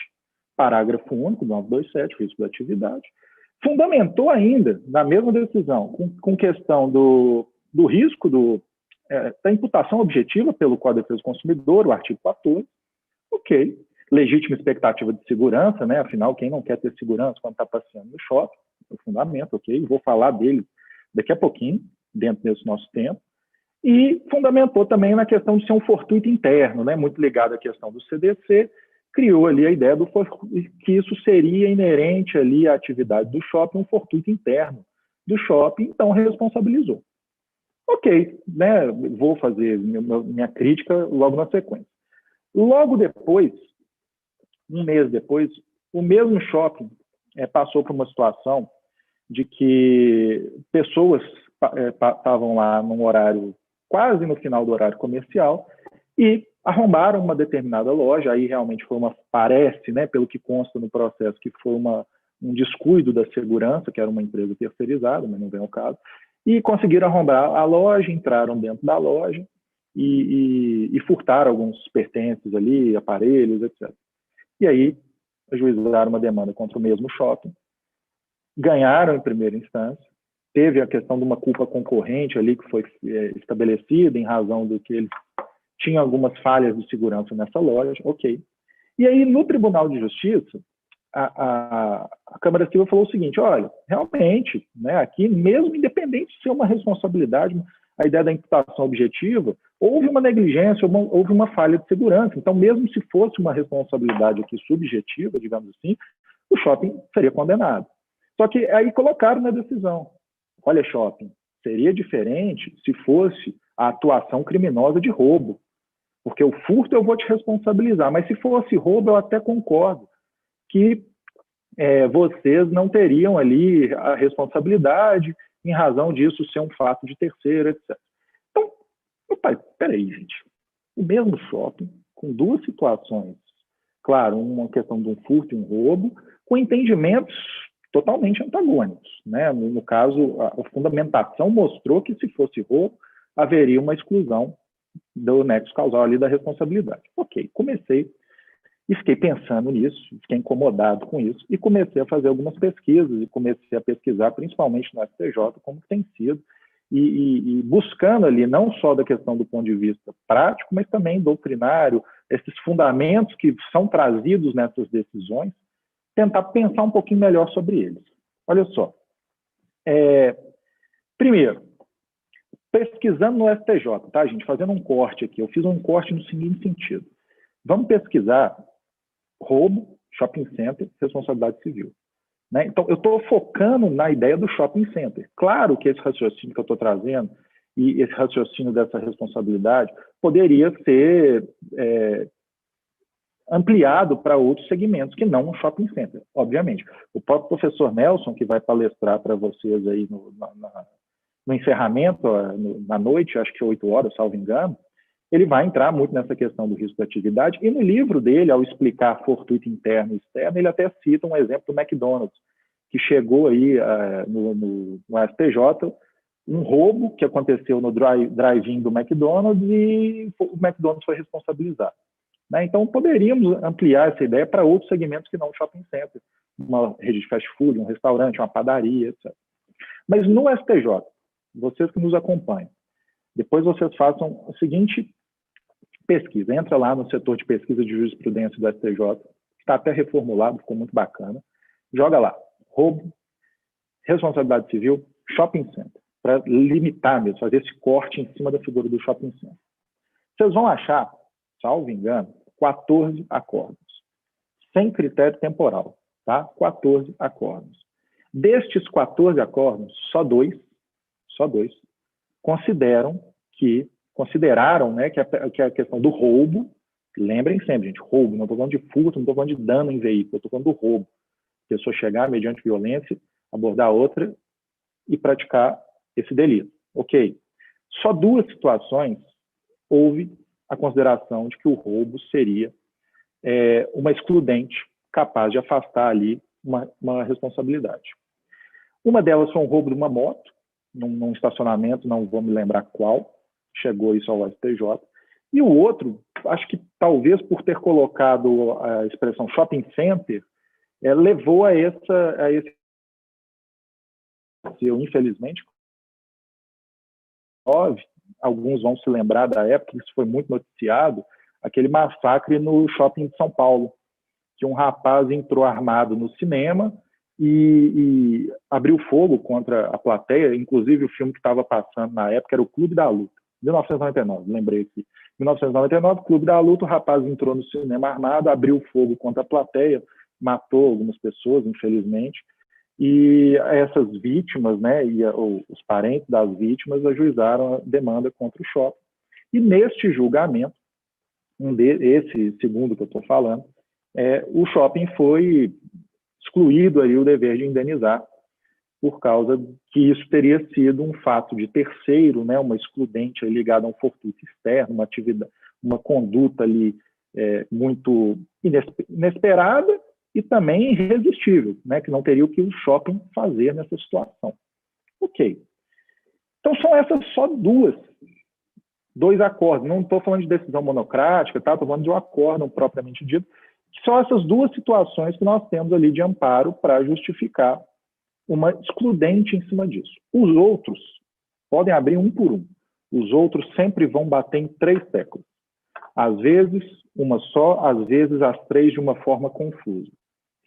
Speaker 6: parágrafo único do 927, risco da atividade. Fundamentou ainda, na mesma decisão, com questão do risco da imputação objetiva pelo Código de Defesa do Consumidor, o artigo 14. Ok. Legítima expectativa de segurança, né? Afinal, quem não quer ter segurança quando está passeando no shopping? É o fundamento, ok? Vou falar dele daqui a pouquinho, dentro desse nosso tempo. E fundamentou também na questão de ser um fortuito interno, né, muito ligado à questão do CDC, criou ali a ideia que isso seria inerente ali à atividade do shopping, um fortuito interno do shopping, então responsabilizou. Ok, né, vou fazer minha crítica logo na sequência. Logo depois, um mês depois, o mesmo shopping passou por uma situação de que pessoas estavam lá num horário quase no final do horário comercial, e arrombaram uma determinada loja, aí realmente parece, né, pelo que consta no processo, que foi um descuido da segurança, que era uma empresa terceirizada, mas não vem ao caso, e conseguiram arrombar a loja, entraram dentro da loja e furtaram alguns pertences ali, aparelhos, etc. E aí, ajuizaram uma demanda contra o mesmo shopping, ganharam em primeira instância, teve a questão de uma culpa concorrente ali que foi estabelecida em razão do que eles tinham algumas falhas de segurança nessa loja, ok. E aí, no Tribunal de Justiça, a Câmara Civil falou o seguinte, olha, realmente, né, aqui, mesmo independente de ser uma responsabilidade, a ideia da imputação objetiva, houve uma negligência, houve uma falha de segurança. Então, mesmo se fosse uma responsabilidade aqui subjetiva, digamos assim, o shopping seria condenado. Só que aí colocaram na decisão, olha, shopping, seria diferente se fosse a atuação criminosa de roubo, porque o furto eu vou te responsabilizar, mas se fosse roubo eu até concordo que vocês não teriam ali a responsabilidade em razão disso ser um fato de terceiro, etc. Então, peraí, gente, o mesmo shopping, com 2 situações, claro, uma questão de um furto e um roubo, com entendimentos totalmente antagônicos, né? No caso, a fundamentação mostrou que se fosse roubo, haveria uma exclusão do nexo causal ali da responsabilidade. Ok, comecei e fiquei pensando nisso, fiquei incomodado com isso e comecei a fazer algumas pesquisas e comecei a pesquisar, principalmente no STJ, como tem sido, e buscando ali não só da questão do ponto de vista prático, mas também doutrinário, esses fundamentos que são trazidos nessas decisões, tentar pensar um pouquinho melhor sobre eles. Olha só, Primeiro, pesquisando no STJ, tá, gente? Fazendo um corte aqui. Eu fiz um corte no seguinte sentido. Vamos pesquisar roubo, shopping center, responsabilidade civil. Né? Então, eu estou focando na ideia do shopping center. Claro que esse raciocínio que eu estou trazendo e esse raciocínio dessa responsabilidade poderia ser ampliado para outros segmentos que não um shopping center, obviamente. O próprio professor Nelson, que vai palestrar para vocês aí no encerramento, na noite, acho que 8 horas, salvo engano, ele vai entrar muito nessa questão do risco da atividade, e no livro dele, ao explicar fortuito interno e externo, ele até cita um exemplo do McDonald's, que chegou aí no STJ, um roubo que aconteceu no drive-in do McDonald's e o McDonald's foi responsabilizado. Né? Então, poderíamos ampliar essa ideia para outros segmentos que não o shopping center, uma rede de fast food, um restaurante, uma padaria, etc. Mas no STJ, vocês que nos acompanham, depois vocês façam a seguinte pesquisa. Entra lá no setor de pesquisa de jurisprudência do STJ, que está até reformulado, ficou muito bacana. Joga lá, roubo, responsabilidade civil, shopping center, para limitar mesmo, fazer esse corte em cima da figura do shopping center. Vocês vão achar, salvo engano, 14 acordos, sem critério temporal, tá? 14 acordos. Destes 14 acordos, só dois consideraram, né, que a questão do roubo, lembrem sempre, gente, roubo, não estou falando de furto, não estou falando de dano em veículo, estou falando do roubo. A pessoa chegar mediante violência, abordar outra e praticar esse delito. Ok. Só 2 situações houve a consideração de que o roubo seria uma excludente capaz de afastar ali uma responsabilidade. Uma delas foi um roubo de uma moto, num estacionamento, não vou me lembrar qual, chegou isso ao STJ. E o outro, acho que talvez por ter colocado a expressão shopping center, levou a esse... Eu, infelizmente, alguns vão se lembrar da época, isso foi muito noticiado, aquele massacre no shopping de São Paulo, que um rapaz entrou armado no cinema e abriu fogo contra a plateia. Inclusive, o filme que estava passando na época era o Clube da Luta, 1999, lembrei aqui. 1999, Clube da Luta, o rapaz entrou no cinema armado, abriu fogo contra a plateia, matou algumas pessoas, infelizmente, e essas vítimas, né, e os parentes das vítimas ajuizaram a demanda contra o shopping. E neste julgamento, esse segundo que eu estou falando, o shopping foi excluído ali o dever de indenizar, por causa que isso teria sido um fato de terceiro, né, uma excludente ligada a um fortuito externo, uma atividade, uma conduta ali muito inesperada e também irresistível, né, que não teria o que o shopping fazer nessa situação. Ok. Então, são essas só 2 acordos. Não estou falando de decisão monocrática, tá? Estou falando de um acórdão propriamente dito. São essas 2 situações que nós temos ali de amparo para justificar uma excludente em cima disso. Os outros podem abrir um por um. Os outros sempre vão bater em 3 teclas. Às vezes, uma só, às vezes as 3 de uma forma confusa.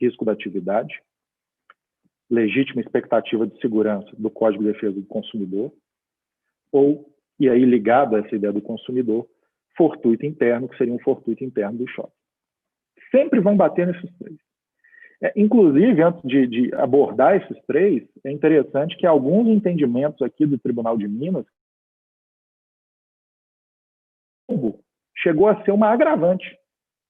Speaker 6: Risco da atividade, legítima expectativa de segurança do Código de Defesa do Consumidor, ou, e aí ligado a essa ideia do consumidor, fortuito interno, que seria um fortuito interno do shopping. Sempre vão bater nesses 3. Inclusive, antes de abordar esses 3, é interessante que alguns entendimentos aqui do Tribunal de Minas chegou a ser uma agravante.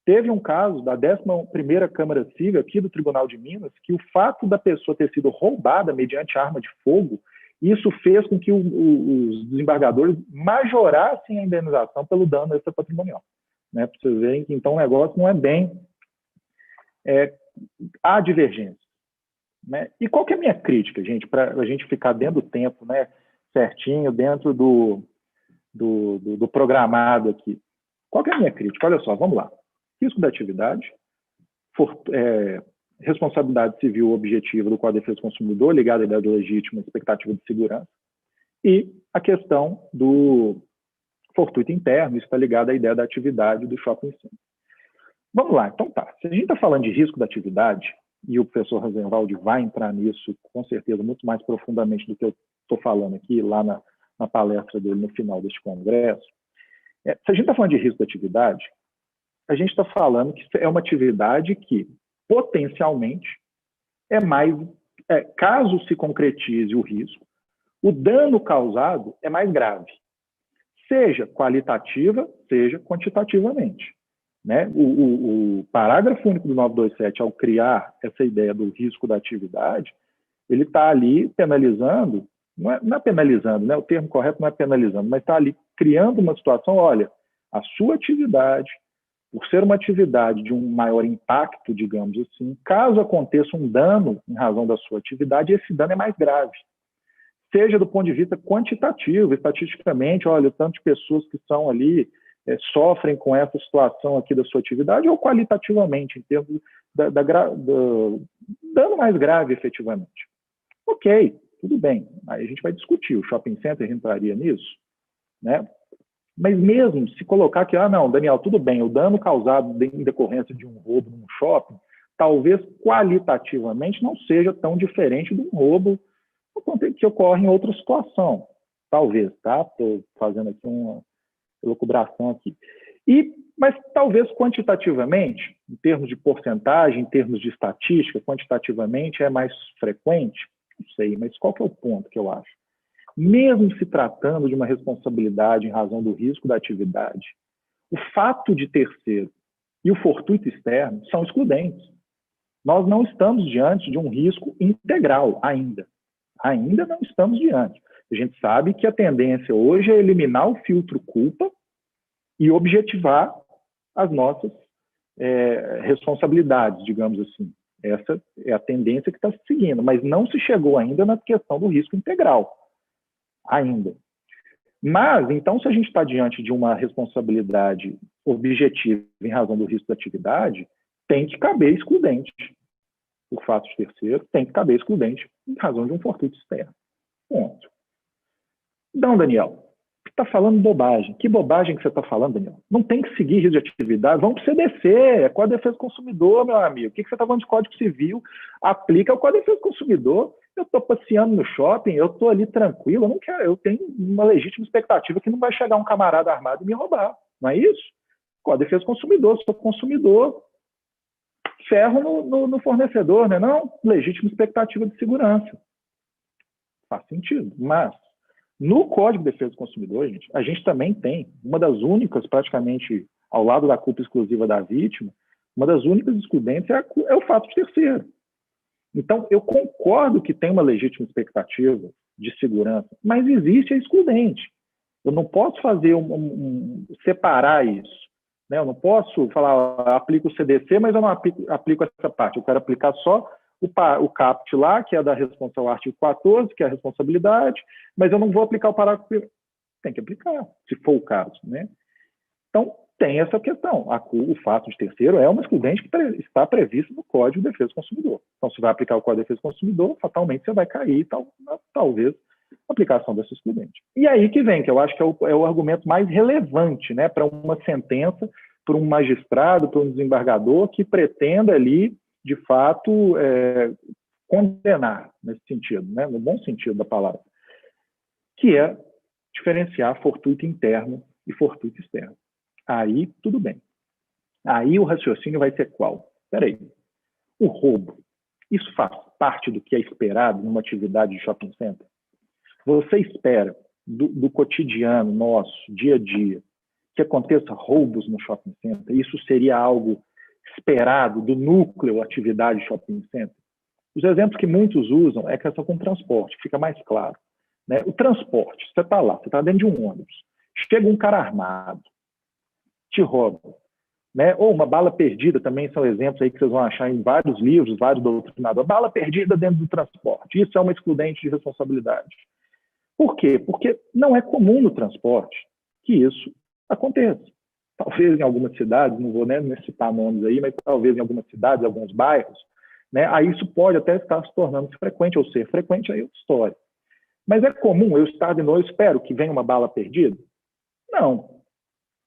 Speaker 6: Teve um caso da 11ª Câmara Civil aqui do Tribunal de Minas que o fato da pessoa ter sido roubada mediante arma de fogo, isso fez com que os desembargadores majorassem a indenização pelo dano extrapatrimonial. Né? Para vocês verem que então o negócio não é bem... há divergência. Né? E qual que é a minha crítica, gente, para a gente ficar dentro do tempo, né, certinho, dentro do programado aqui? Qual que é a minha crítica? Olha só, vamos lá. Risco da atividade, responsabilidade civil objetiva do Código de Defesa do Consumidor, ligada à ideia de legítima expectativa de segurança, e a questão do fortuito interno, isso está ligado à ideia da atividade do shopping center. Vamos lá, então tá. Se a gente está falando de risco da atividade, e o professor Rosenwald vai entrar nisso, com certeza, muito mais profundamente do que eu estou falando aqui, lá na palestra dele no final deste congresso. Se a gente está falando de risco da atividade, a gente está falando que é uma atividade que, potencialmente, caso se concretize o risco, o dano causado é mais grave, seja qualitativa, seja quantitativamente. Né? O parágrafo único do 927, ao criar essa ideia do risco da atividade, ele está ali penalizando, não é penalizando, né? O termo correto não é penalizando, mas está ali criando uma situação, olha, a sua atividade, por ser uma atividade de um maior impacto, digamos assim, caso aconteça um dano em razão da sua atividade, esse dano é mais grave. Seja do ponto de vista quantitativo, estatisticamente, olha, o tanto de pessoas que são ali, sofrem com essa situação aqui da sua atividade, ou qualitativamente, em termos do dano mais grave, efetivamente. Ok, tudo bem. Aí a gente vai discutir. O shopping center entraria nisso, né? Mas mesmo se colocar que, não, Daniel, tudo bem, o dano causado em decorrência de um roubo num shopping, talvez qualitativamente não seja tão diferente de um roubo que ocorre em outra situação. Talvez, tá? Estou fazendo aqui uma elucubração aqui. Mas talvez quantitativamente, em termos de porcentagem, em termos de estatística, quantitativamente é mais frequente? Não sei, mas qual que é o ponto que eu acho? Mesmo se tratando de uma responsabilidade em razão do risco da atividade, o fato de terceiro e o fortuito externo são excludentes. Nós não estamos diante de um risco integral ainda. Ainda não estamos diante. A gente sabe que a tendência hoje é eliminar o filtro culpa e objetivar as nossas responsabilidades, digamos assim. Essa é a tendência que está se seguindo, mas não se chegou ainda na questão do risco integral. Ainda. Mas, então, se a gente está diante de uma responsabilidade objetiva em razão do risco da atividade, tem que caber excludente. O fato de terceiro tem que caber excludente em razão de um fortuito externo. Ponto. Não, Daniel, você está falando bobagem. Que bobagem que você está falando, Daniel? Não tem que seguir risco de atividade. Vamos para o CDC, é Código de Defesa do Consumidor, meu amigo. O que você está falando de Código Civil? Aplica o Código de Defesa do Consumidor. Eu estou passeando no shopping, eu estou ali tranquilo, eu não quero, eu tenho uma legítima expectativa que não vai chegar um camarada armado e me roubar. Não é isso? Código de Defesa do Consumidor, sou consumidor, ferro no fornecedor, né? Não, legítima expectativa de segurança. Faz sentido, mas no Código de Defesa do Consumidor, a gente também tem uma das únicas, praticamente ao lado da culpa exclusiva da vítima, uma das únicas excludentes é o fato de terceiro. Então, eu concordo que tem uma legítima expectativa de segurança, mas existe a excludente. Eu não posso fazer separar isso. Né? Eu não posso falar, aplico o CDC, mas eu não aplico essa parte. Eu quero aplicar só o CAPT lá, que é da responsabilidade, o artigo 14, que é a responsabilidade, mas eu não vou aplicar o parágrafo. Tem que aplicar, se for o caso. Né? Então, tem essa questão. O fato de terceiro é uma excludente que está prevista no Código de Defesa do Consumidor. Então, se vai aplicar o Código de Defesa do Consumidor, fatalmente você vai cair, talvez, a aplicação dessa excludente. E aí que vem, que eu acho que é o argumento mais relevante, né, para uma sentença, para um magistrado, para um desembargador que pretenda ali, de fato, condenar nesse sentido, né, no bom sentido da palavra, que é diferenciar fortuito interno e fortuito externo. Aí, tudo bem. Aí o raciocínio vai ser qual? Espera aí. O roubo, isso faz parte do que é esperado numa atividade de shopping center? Você espera do cotidiano nosso, dia a dia, que aconteça roubos no shopping center? Isso seria algo esperado do núcleo atividade de shopping center? Os exemplos que muitos usam é questão com transporte, fica mais claro. Né? O transporte, você está lá, você está dentro de um ônibus, chega um cara armado, te rouba, né? Ou uma bala perdida, também são exemplos aí que vocês vão achar em vários livros, vários doutrinadores. Bala perdida dentro do transporte, isso é uma excludente de responsabilidade. Por quê? Porque não é comum no transporte que isso aconteça. Talvez em algumas cidades, não vou nem citar nomes aí, mas talvez em algumas cidades, alguns bairros, né? Aí isso pode até estar se tornando frequente, ou ser frequente, aí é outra história. Mas é comum eu estar de noite, eu espero que venha uma bala perdida? Não.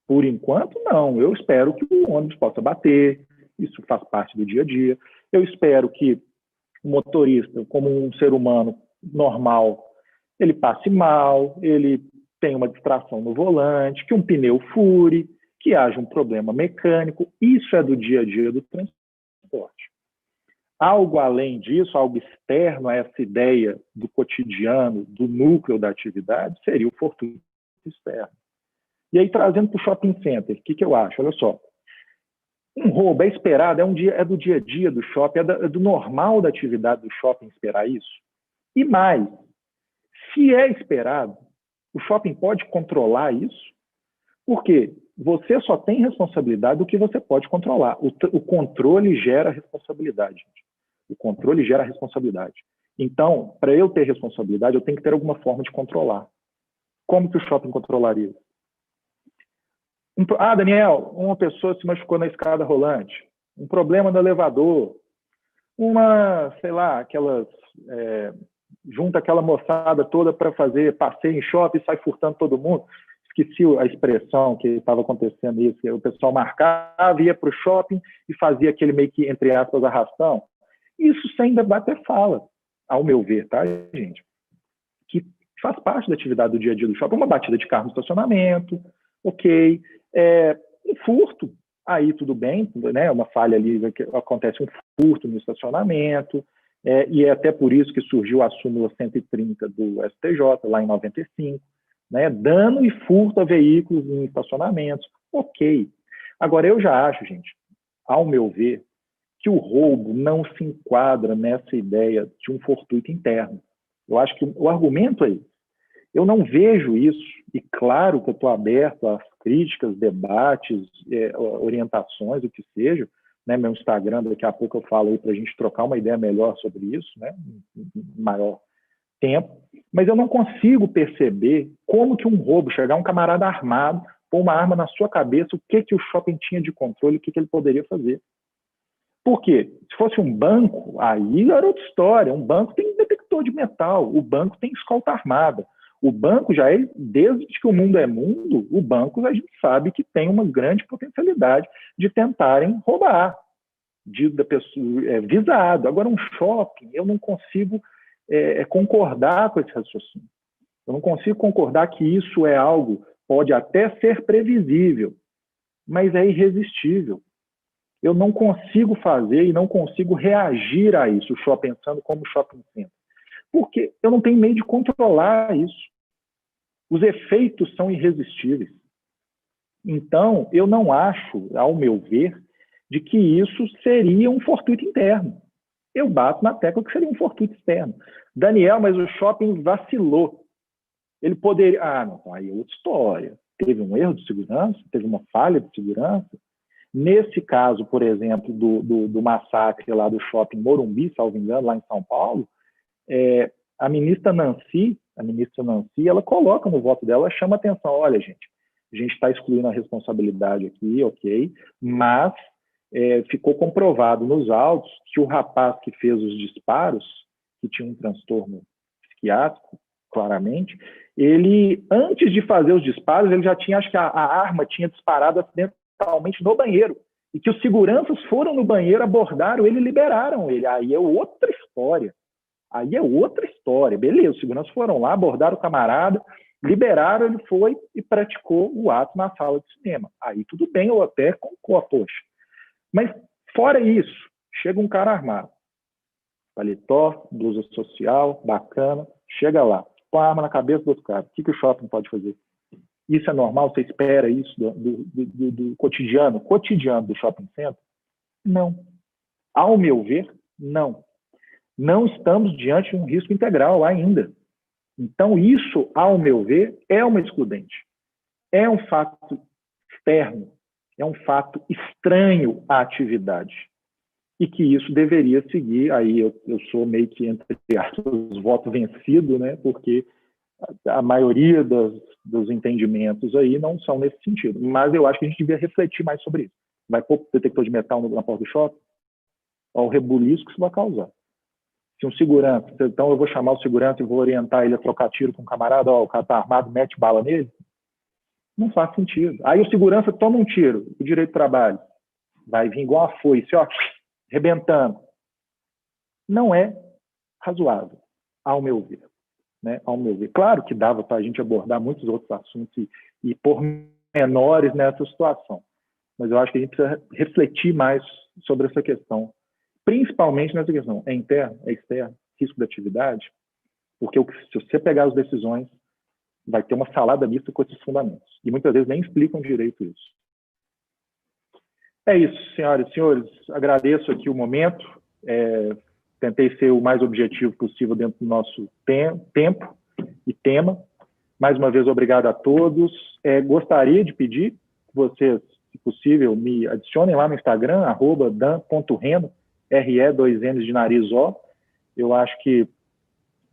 Speaker 6: Por enquanto, não. Eu espero que o ônibus possa bater, isso faz parte do dia a dia. Eu espero que o motorista, como um ser humano normal, ele passe mal, ele tenha uma distração no volante, que um pneu fure, que haja um problema mecânico. Isso é do dia a dia do transporte. Algo além disso, algo externo a essa ideia do cotidiano, do núcleo da atividade, seria o fortuito externo. E aí, trazendo para o shopping center, o que eu acho? Olha só, um roubo é esperado, é do dia a dia do shopping, é do normal da atividade do shopping esperar isso. E mais, se é esperado, o shopping pode controlar isso, porque você só tem responsabilidade do que você pode controlar. O controle gera responsabilidade, gente. O controle gera responsabilidade. Então, para eu ter responsabilidade, eu tenho que ter alguma forma de controlar. Como que o shopping controlaria? Daniel, uma pessoa se machucou na escada rolante, um problema no elevador, sei lá, junta aquela moçada toda para fazer passeio em shopping e sai furtando todo mundo. Esqueci a expressão que estava acontecendo isso, que o pessoal marcava, ia para o shopping e fazia aquele meio que, entre aspas, arrastão. Isso sem debate é fala, ao meu ver, tá, gente? Que faz parte da atividade do dia a dia do shopping, uma batida de carro no estacionamento, ok, um furto, aí tudo bem, né? Uma falha ali, acontece um furto no estacionamento, e é até por isso que surgiu a súmula 130 do STJ, lá em 95, né? Dano e furto a veículos em estacionamentos, ok. Agora, eu já acho, gente, ao meu ver, que o roubo não se enquadra nessa ideia de um fortuito interno. Eu acho que o argumento é esse. Eu não vejo isso, e claro que eu estou aberto às críticas, debates, orientações, o que seja, né? Meu Instagram, daqui a pouco eu falo aí para a gente trocar uma ideia melhor sobre isso, né? Em maior tempo, mas eu não consigo perceber como que um roubo, chegar um camarada armado, pôr uma arma na sua cabeça, o que o shopping tinha de controle, o que ele poderia fazer. Por quê? Se fosse um banco, aí era outra história. Um banco tem detector de metal, o banco tem escolta armada. O banco já é, desde que o mundo é mundo, o banco a gente sabe que tem uma grande potencialidade de tentarem roubar, da pessoa visado. Agora, um shopping, eu não consigo concordar com esse raciocínio. Eu não consigo concordar que isso é algo, pode até ser previsível, mas é irresistível. Eu não consigo fazer e não consigo reagir a isso, pensando como shopping center. Porque eu não tenho meio de controlar isso. Os efeitos são irresistíveis. Então, eu não acho, ao meu ver, de que isso seria um fortuito interno. Eu bato na tecla que seria um fortuito externo. Daniel, mas o shopping vacilou. Ele poderia... não, aí é outra história. Teve um erro de segurança, teve uma falha de segurança. Nesse caso, por exemplo, do massacre lá do shopping Morumbi, salvo engano, lá em São Paulo, a ministra Nancy, ela coloca no voto dela, ela chama atenção, olha, gente, a gente está excluindo a responsabilidade aqui, ok, mas ficou comprovado nos autos que o rapaz que fez os disparos, que tinha um transtorno psiquiátrico, claramente, ele, antes de fazer os disparos, ele já tinha, acho que a arma tinha disparado acidentalmente no banheiro, e que os seguranças foram no banheiro, abordaram ele e liberaram ele. Aí é outra história. Beleza, os seguranças foram lá, abordaram o camarada, liberaram, ele foi e praticou o ato na sala de cinema. Aí tudo bem, eu até concordo, poxa. Mas, fora isso, chega um cara armado, paletó, blusa social, bacana, chega lá, põe a arma na cabeça do outro cara. O que o shopping pode fazer? Isso é normal? Você espera isso do cotidiano do shopping center? Não. Ao meu ver, não. Não estamos diante de um risco integral ainda. Então, isso, ao meu ver, é uma excludente. É um fato externo, é um fato estranho à atividade. E que isso deveria seguir, aí eu sou meio que, entre aspas, voto vencido, né? Porque a maioria dos entendimentos aí não são nesse sentido. Mas eu acho que a gente devia refletir mais sobre isso. Vai pôr detector de metal na porta do shopping? Olha o rebuliço que isso vai causar. Se um segurança, então eu vou chamar o segurança e vou orientar ele a trocar tiro com um camarada, o cara está armado, mete bala nele? Não faz sentido. Aí o segurança toma um tiro, o direito do trabalho, vai vir igual a foice, arrebentando. não é razoável, ao meu ver. Né? Ao meu ver. Claro que dava para a gente abordar muitos outros assuntos e pormenores nessa situação, mas eu acho que a gente precisa refletir mais sobre essa questão, principalmente nessa questão, é interno, é externo, risco da atividade, porque se você pegar as decisões, vai ter uma salada mista com esses fundamentos, e muitas vezes nem explicam direito isso. É isso, senhoras e senhores, agradeço aqui o momento, tentei ser o mais objetivo possível dentro do nosso tempo e tema. Mais uma vez, obrigado a todos. Gostaria de pedir que vocês, se possível, me adicionem lá no Instagram, @dan.reno, RE2Ns de nariz O. Eu acho que,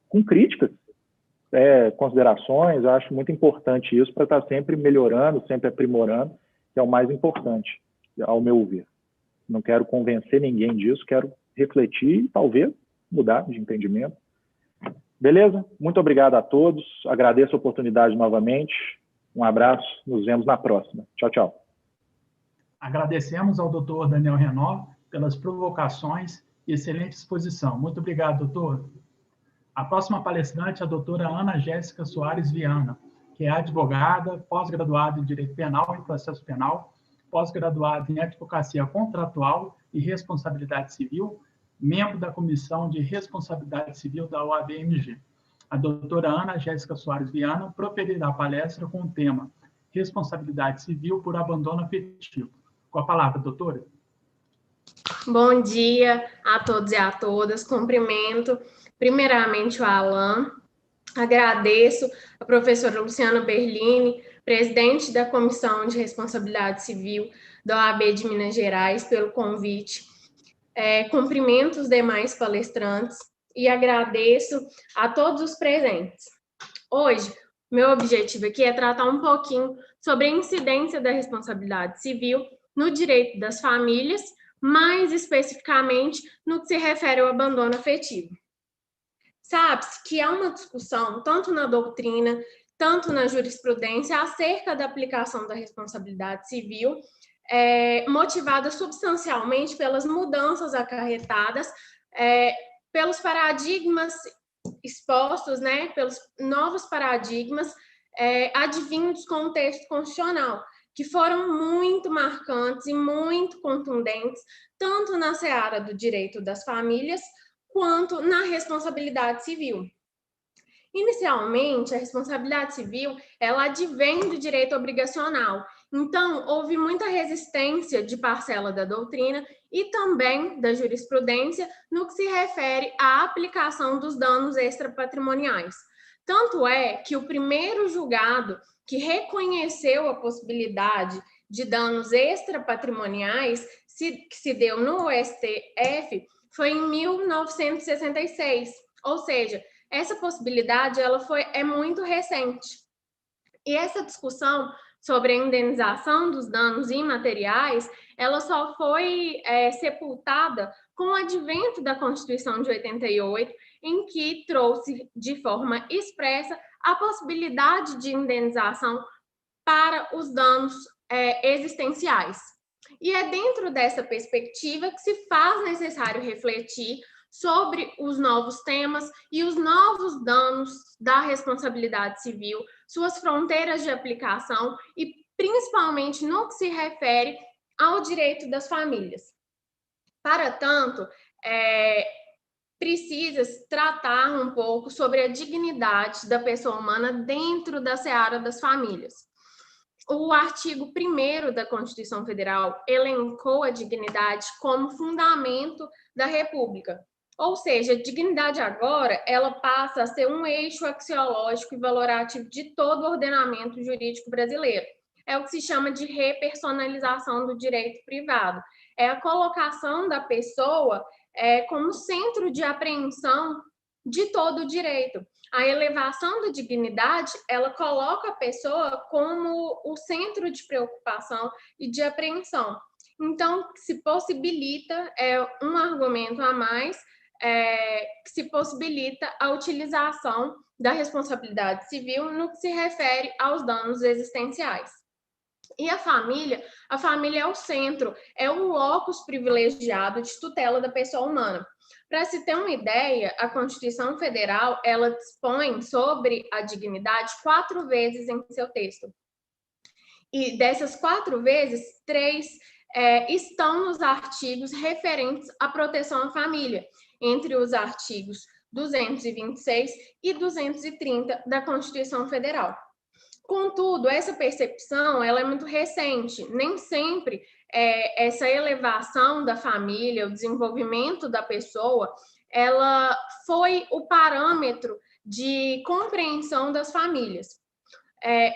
Speaker 6: com críticas, considerações, eu acho muito importante isso para estar sempre melhorando, sempre aprimorando, que é o mais importante, ao meu ver. Não quero convencer ninguém disso, quero refletir e talvez mudar de entendimento. Beleza? Muito obrigado a todos. Agradeço a oportunidade novamente. Um abraço. Nos vemos na próxima. Tchau, tchau.
Speaker 3: Agradecemos ao doutor Daniel Renó pelas provocações e excelente exposição. Muito obrigado, doutor. A próxima palestrante é a doutora Ana Jéssica Soares Viana, que é advogada, pós-graduada em Direito Penal e Processo Penal, pós-graduada em Advocacia Contratual e Responsabilidade Civil, membro da Comissão de Responsabilidade Civil da OAB-MG. A doutora Ana Jéssica Soares Viana proferirá a palestra com o tema Responsabilidade Civil por Abandono Afetivo. Com a palavra, doutora.
Speaker 7: Bom dia a todos e a todas. Cumprimento, primeiramente, o Alan. Agradeço a professora Luciana Berlini, presidente da Comissão de Responsabilidade Civil da OAB de Minas Gerais, pelo convite. Cumprimento os demais palestrantes e agradeço a todos os presentes. Hoje, meu objetivo aqui é tratar um pouquinho sobre a incidência da responsabilidade civil no direito das famílias, mais especificamente no que se refere ao abandono afetivo. Sabe-se que há uma discussão, tanto na doutrina, tanto na jurisprudência, acerca da aplicação da responsabilidade civil, motivada substancialmente pelas mudanças acarretadas, pelos paradigmas expostos, né, pelos novos paradigmas advindos com o texto constitucional, que foram muito marcantes e muito contundentes, tanto na seara do direito das famílias, quanto na responsabilidade civil. Inicialmente, a responsabilidade civil, ela advém do direito obrigacional. Então, houve muita resistência de parcela da doutrina e também da jurisprudência no que se refere à aplicação dos danos extrapatrimoniais. Tanto é que o primeiro julgado que reconheceu a possibilidade de danos extrapatrimoniais que se deu no STF foi em 1966, ou seja, essa possibilidade é muito recente. E essa discussão sobre a indenização dos danos imateriais, ela só foi sepultada com o advento da Constituição de 88, em que trouxe de forma expressa a possibilidade de indenização para os danos existenciais. E é dentro dessa perspectiva que se faz necessário refletir sobre os novos temas e os novos danos da responsabilidade civil, suas fronteiras de aplicação e principalmente no que se refere ao direito das famílias. Para tanto, precisa tratar um pouco sobre a dignidade da pessoa humana dentro da seara das famílias. O artigo 1º da Constituição Federal elencou a dignidade como fundamento da República. Ou seja, a dignidade agora, ela passa a ser um eixo axiológico e valorativo de todo o ordenamento jurídico brasileiro. É o que se chama de repersonalização do direito privado. É a colocação da pessoa como centro de apreensão de todo o direito. A elevação da dignidade, ela coloca a pessoa como o centro de preocupação e de apreensão. Então, se possibilita um argumento a mais, que se possibilita a utilização da responsabilidade civil no que se refere aos danos existenciais. E a família é o centro, é um locus privilegiado de tutela da pessoa humana. Para se ter uma ideia, a Constituição Federal, ela dispõe sobre a dignidade 4 vezes em seu texto. E dessas 4 vezes, 3 estão nos artigos referentes à proteção à família, entre os artigos 226 e 230 da Constituição Federal. Contudo, essa percepção ela é muito recente. Nem sempre essa elevação da família, o desenvolvimento da pessoa, ela foi o parâmetro de compreensão das famílias.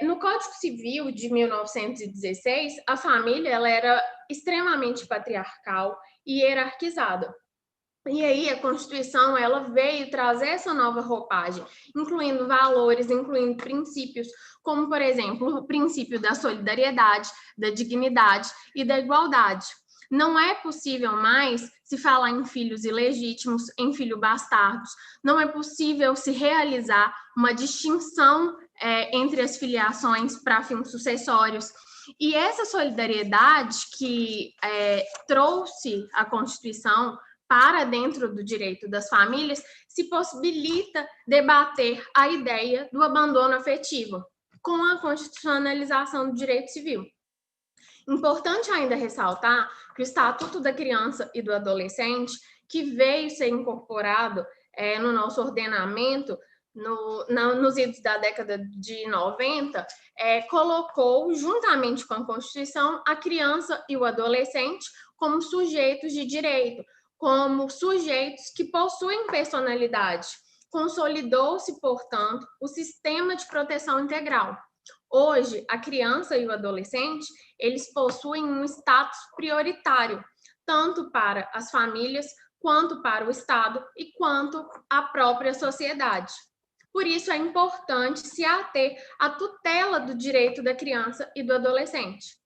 Speaker 7: No Código Civil de 1916, a família ela era extremamente patriarcal e hierarquizada. E aí a Constituição ela veio trazer essa nova roupagem, incluindo valores, incluindo princípios, como, por exemplo, o princípio da solidariedade, da dignidade e da igualdade. Não é possível mais se falar em filhos ilegítimos, em filhos bastardos. Não é possível se realizar uma distinção entre as filiações para fins sucessórios. E essa solidariedade que trouxe a Constituição para dentro do direito das famílias, se possibilita debater a ideia do abandono afetivo com a constitucionalização do direito civil. Importante ainda ressaltar que o Estatuto da Criança e do Adolescente, que veio ser incorporado no nosso ordenamento nos idos da década de 90, colocou, juntamente com a Constituição, a criança e o adolescente como sujeitos de direito, como sujeitos que possuem personalidade. Consolidou-se, portanto, o sistema de proteção integral. Hoje, a criança e o adolescente, eles possuem um status prioritário, tanto para as famílias, quanto para o Estado e quanto à própria sociedade. Por isso, é importante se ater à tutela do direito da criança e do adolescente.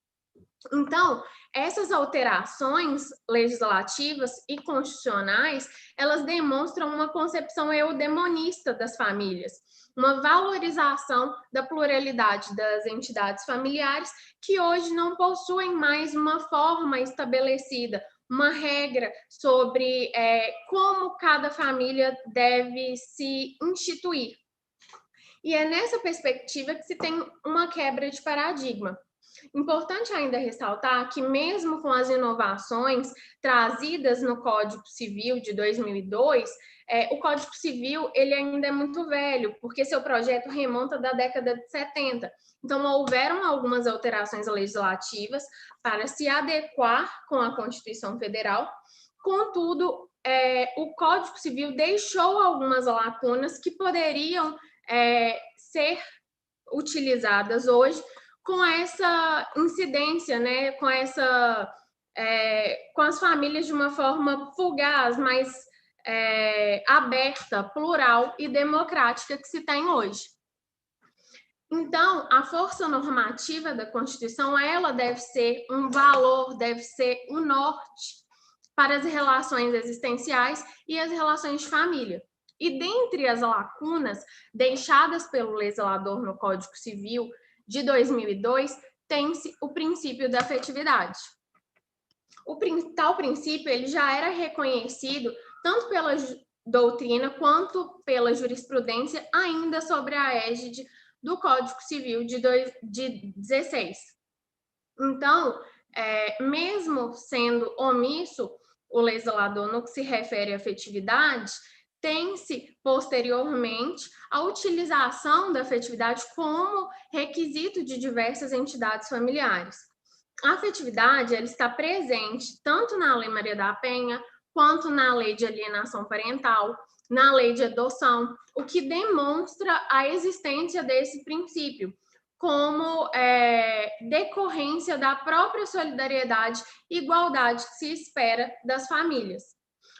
Speaker 7: Então, essas alterações legislativas e constitucionais, elas demonstram uma concepção eudemonista das famílias, uma valorização da pluralidade das entidades familiares que hoje não possuem mais uma forma estabelecida, uma regra sobre como cada família deve se instituir. E é nessa perspectiva que se tem uma quebra de paradigma. Importante ainda ressaltar que, mesmo com as inovações trazidas no Código Civil de 2002, o Código Civil ele ainda é muito velho, porque seu projeto remonta da década de 70. Então, houveram algumas alterações legislativas para se adequar com a Constituição Federal. Contudo, o Código Civil deixou algumas lacunas que poderiam ser utilizadas hoje com essa incidência, né, com as famílias de uma forma fugaz, mais aberta, plural e democrática que se tem hoje. Então, a força normativa da Constituição, ela deve ser um valor, deve ser o norte para as relações existenciais e as relações de família. E dentre as lacunas deixadas pelo legislador no Código Civil de 2002, tem-se o princípio da afetividade. Tal princípio ele já era reconhecido tanto pela doutrina quanto pela jurisprudência ainda sobre a égide do Código Civil de 16. Então, mesmo sendo omisso o legislador no que se refere à afetividade, tem-se posteriormente a utilização da afetividade como requisito de diversas entidades familiares. A afetividade ela está presente tanto na Lei Maria da Penha, quanto na Lei de Alienação Parental, na Lei de Adoção, o que demonstra a existência desse princípio como decorrência da própria solidariedade e igualdade que se espera das famílias.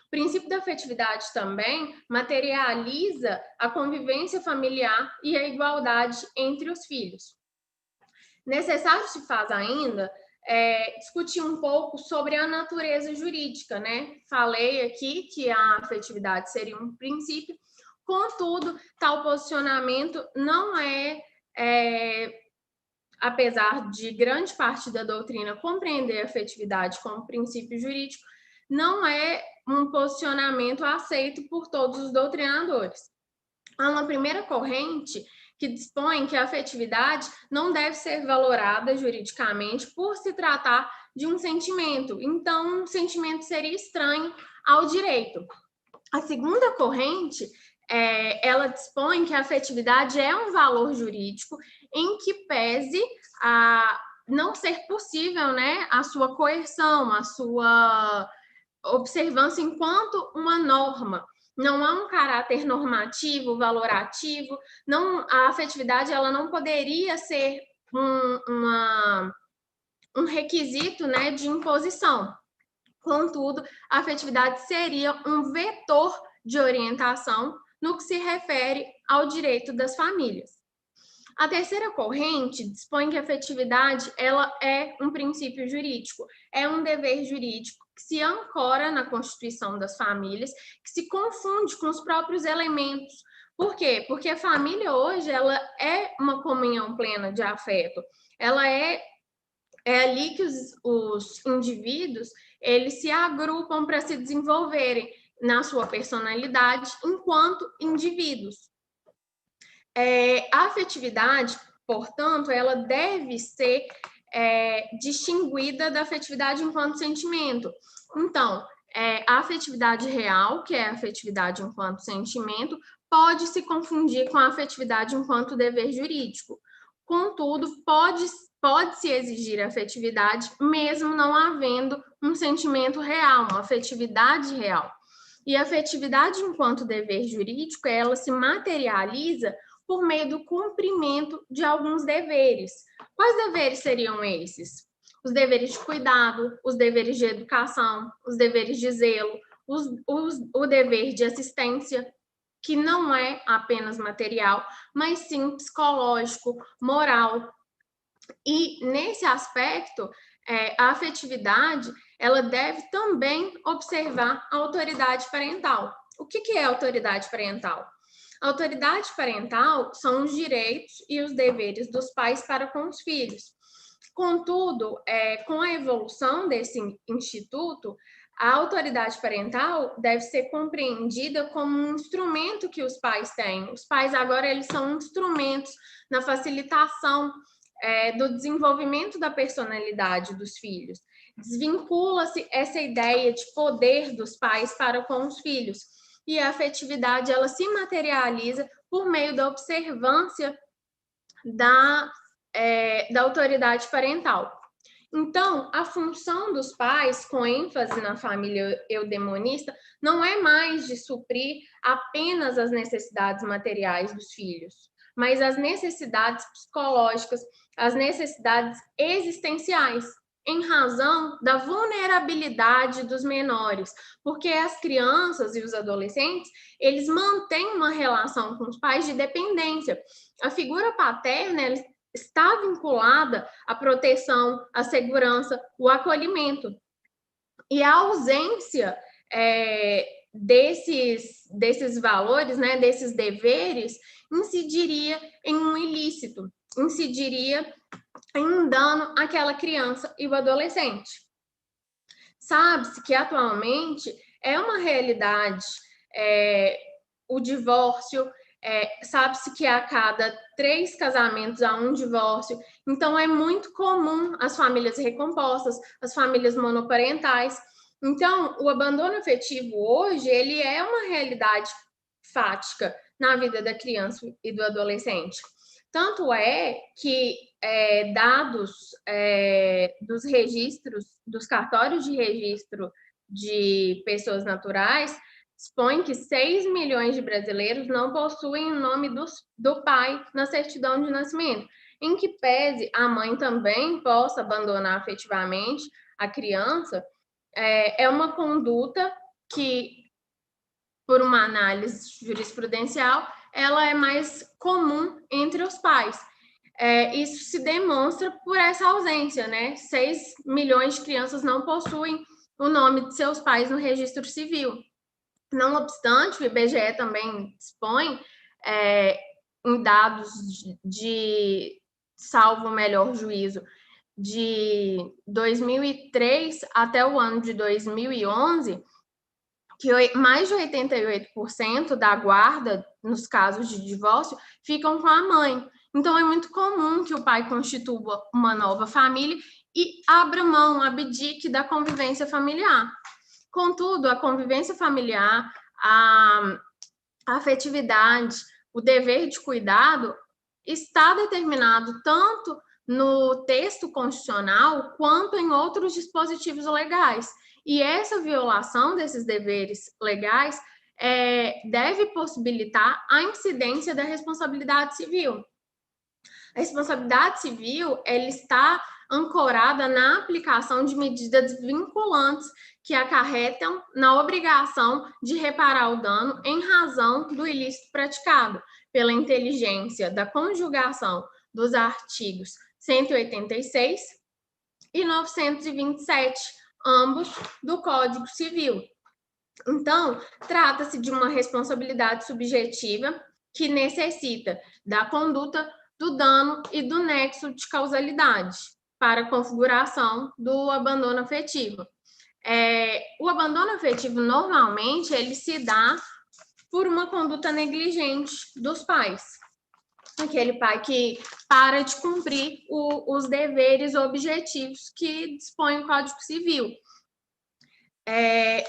Speaker 7: O princípio da afetividade também materializa a convivência familiar e a igualdade entre os filhos. Necessário se faz ainda discutir um pouco sobre a natureza jurídica, né? Falei aqui que a afetividade seria um princípio, contudo, tal posicionamento não apesar de grande parte da doutrina compreender a afetividade como princípio jurídico, não é um posicionamento aceito por todos os doutrinadores. Há uma primeira corrente que dispõe que a afetividade não deve ser valorada juridicamente por se tratar de um sentimento. Então, um sentimento seria estranho ao direito. A segunda corrente, ela dispõe que a afetividade é um valor jurídico em que pese a não ser possível, né, a sua coerção, a sua observância enquanto uma norma. Não há um caráter normativo, valorativo, a afetividade ela não poderia ser um requisito, né, de imposição. Contudo, a afetividade seria um vetor de orientação no que se refere ao direito das famílias. A terceira corrente dispõe que a afetividade ela é um princípio jurídico, é um dever jurídico que se ancora na Constituição das famílias, que se confunde com os próprios elementos. Por quê? Porque a família hoje ela é uma comunhão plena de afeto. Ela é ali que os indivíduos eles se agrupam para se desenvolverem na sua personalidade enquanto indivíduos. A afetividade, portanto, ela deve ser distinguida da afetividade enquanto sentimento. Então, a afetividade real, que é a afetividade enquanto sentimento, pode se confundir com a afetividade enquanto dever jurídico. Contudo, pode-se exigir afetividade, mesmo não havendo um sentimento real, uma afetividade real. E a afetividade enquanto dever jurídico, ela se materializa por meio do cumprimento de alguns deveres. Quais deveres seriam esses? Os deveres de cuidado, os deveres de educação, os deveres de zelo, o dever de assistência, que não é apenas material, mas sim psicológico, moral. E nesse aspecto, a afetividade, ela deve também observar a autoridade parental. O que é autoridade parental? A autoridade parental são os direitos e os deveres dos pais para com os filhos. Contudo, com a evolução desse instituto, a autoridade parental deve ser compreendida como um instrumento que os pais têm. Os pais agora eles são instrumentos na facilitação do desenvolvimento da personalidade dos filhos. Desvincula-se essa ideia de poder dos pais para com os filhos. E a afetividade ela se materializa por meio da observância da autoridade parental. Então, a função dos pais, com ênfase na família eudemonista, não é mais de suprir apenas as necessidades materiais dos filhos, mas as necessidades psicológicas, as necessidades existenciais, em razão da vulnerabilidade dos menores, porque as crianças e os adolescentes, eles mantêm uma relação com os pais de dependência. A figura paterna, ela está vinculada à proteção, à segurança, o acolhimento. E a ausência desses valores, né, desses deveres, incidiria em um ilícito, incidiria em um dano àquela criança e o adolescente. Sabe-se que atualmente é uma realidade o divórcio, sabe-se que a cada 3 casamentos há um divórcio, então é muito comum as famílias recompostas, as famílias monoparentais. Então, o abandono afetivo hoje, ele é uma realidade fática na vida da criança e do adolescente. Tanto é que dados dos registros, dos cartórios de registro de pessoas naturais, expõe que 6 milhões de brasileiros não possuem o nome do pai na certidão de nascimento, em que pese a mãe também possa abandonar afetivamente a criança, é uma conduta que, por uma análise jurisprudencial, ela é mais comum entre os pais. Isso se demonstra por essa ausência, né? 6 milhões de crianças não possuem o nome de seus pais no registro civil. Não obstante, o IBGE também dispõe em dados de salvo melhor juízo de 2003 até o ano de 2011, que mais de 88% da guarda, nos casos de divórcio, ficam com a mãe. Então, é muito comum que o pai constitua uma nova família e abra mão, abdique da convivência familiar. Contudo, a convivência familiar, a afetividade, o dever de cuidado está determinado tanto no texto constitucional quanto em outros dispositivos legais. E essa violação desses deveres legais deve possibilitar a incidência da responsabilidade civil. A responsabilidade civil, ela está ancorada na aplicação de medidas vinculantes que acarretam na obrigação de reparar o dano em razão do ilícito praticado, pela inteligência da conjugação dos artigos 186 e 927, ambos do Código Civil. Então, trata-se de uma responsabilidade subjetiva que necessita da conduta do dano e do nexo de causalidade para a configuração do abandono afetivo. O abandono afetivo, normalmente, ele se dá por uma conduta negligente dos pais. Aquele pai que para de cumprir os deveres objetivos que dispõe o Código Civil.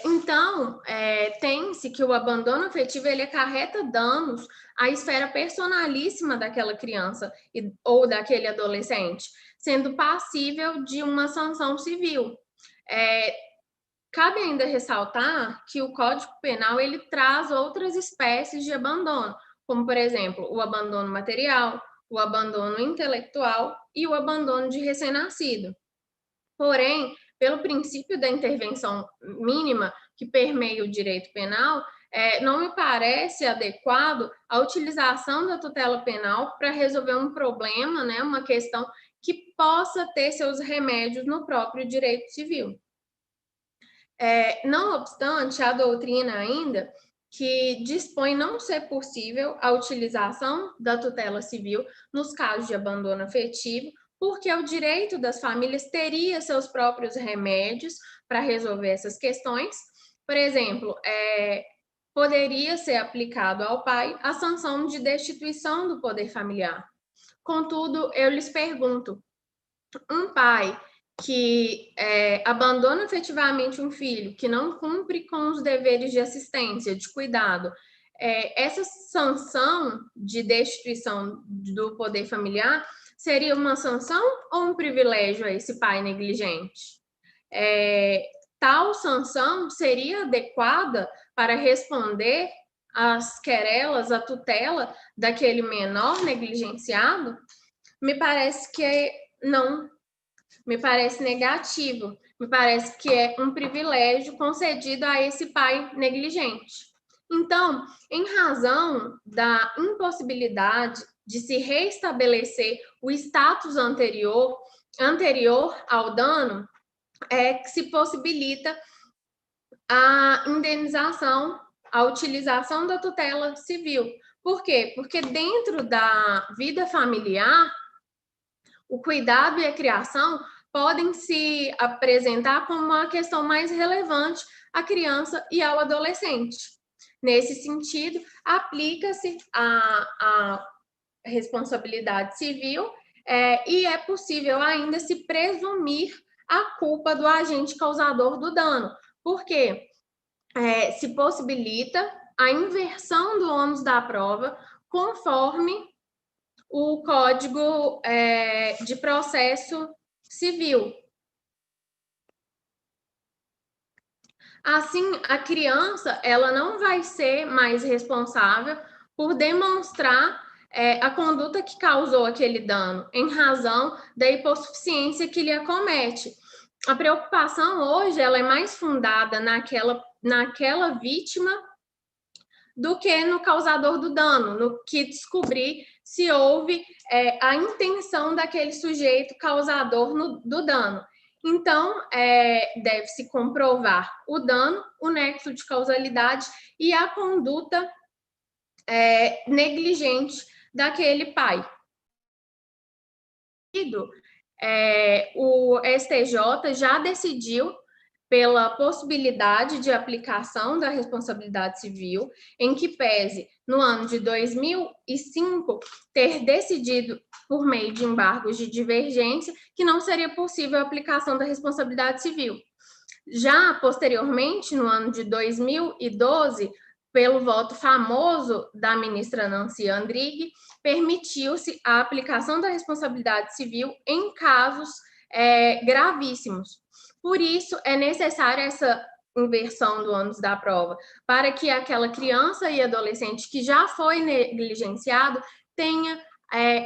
Speaker 7: Então, tem-se que o abandono afetivo ele acarreta danos à esfera personalíssima daquela criança ou daquele adolescente, sendo passível de uma sanção civil. Cabe ainda ressaltar que o Código Penal ele traz outras espécies de abandono, como, por exemplo, o abandono material, o abandono intelectual e o abandono de recém-nascido. Porém, pelo princípio da intervenção mínima que permeia o direito penal, não me parece adequado a utilização da tutela penal para resolver um problema, né, uma questão que possa ter seus remédios no próprio direito civil. Não obstante, a doutrina ainda que dispõe não ser possível a utilização da tutela civil nos casos de abandono afetivo, porque o direito das famílias teria seus próprios remédios para resolver essas questões. Por exemplo, poderia ser aplicado ao pai a sanção de destituição do poder familiar. Contudo, eu lhes pergunto, um pai que abandona efetivamente um filho, que não cumpre com os deveres de assistência, de cuidado, essa sanção de destituição do poder familiar seria uma sanção ou um privilégio a esse pai negligente? Tal sanção seria adequada para responder às querelas, à tutela daquele menor negligenciado? Me parece que não. Me parece negativo, me parece que é um privilégio concedido a esse pai negligente. Então, em razão da impossibilidade de se restabelecer o status anterior ao dano, que se possibilita a indenização, a utilização da tutela civil. Por quê? Porque dentro da vida familiar, o cuidado e a criação podem se apresentar como uma questão mais relevante à criança e ao adolescente. Nesse sentido, aplica-se a responsabilidade civil e é possível ainda se presumir a culpa do agente causador do dano, porque se possibilita a inversão do ônus da prova conforme o Código de Processo Civil. Assim, a criança ela não vai ser mais responsável por demonstrar a conduta que causou aquele dano, em razão da hipossuficiência que lhe acomete. A preocupação hoje ela é mais fundada naquela vítima do que no causador do dano, no que descobrir se houve a intenção daquele sujeito causador do dano. Então, deve-se comprovar o dano, o nexo de causalidade e a conduta negligente daquele pai. o STJ já decidiu pela possibilidade de aplicação da responsabilidade civil, em que pese, no ano de 2005, ter decidido, por meio de embargos de divergência, que não seria possível a aplicação da responsabilidade civil. Já, posteriormente, no ano de 2012, pelo voto famoso da ministra Nancy Andrighi, permitiu-se a aplicação da responsabilidade civil em casos gravíssimos. Por isso, é necessária essa inversão do ônus da prova, para que aquela criança e adolescente que já foi negligenciado tenha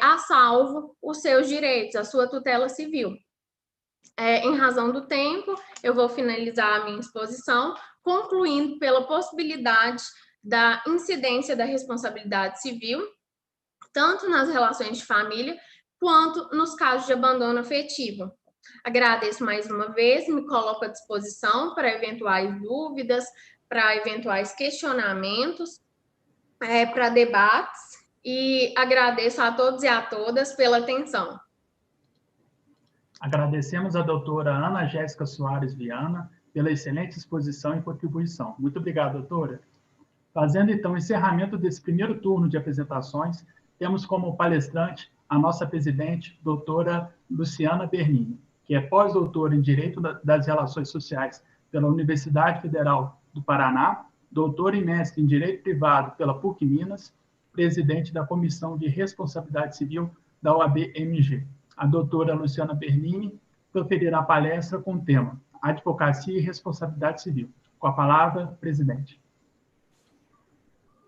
Speaker 7: a salvo os seus direitos, a sua tutela civil. Em razão do tempo, eu vou finalizar a minha exposição, concluindo pela possibilidade da incidência da responsabilidade civil, tanto nas relações de família, quanto nos casos de abandono afetivo. Agradeço mais uma vez, me coloco à disposição para eventuais dúvidas, para eventuais questionamentos, para debates, e agradeço a todos e a todas pela atenção.
Speaker 3: Agradecemos a doutora Ana Jéssica Soares Viana pela excelente exposição e contribuição. Muito obrigado, doutora. Fazendo, então, o encerramento desse primeiro turno de apresentações, temos como palestrante a nossa presidente, doutora Luciana Bernini, que é pós-doutora em Direito das Relações Sociais pela Universidade Federal do Paraná, doutora e mestre em Direito Privado pela PUC Minas, presidente da Comissão de Responsabilidade Civil da OAB-MG. A doutora Luciana Bernini proferirá a palestra com o tema Advocacia e Responsabilidade Civil. Com a palavra, presidente.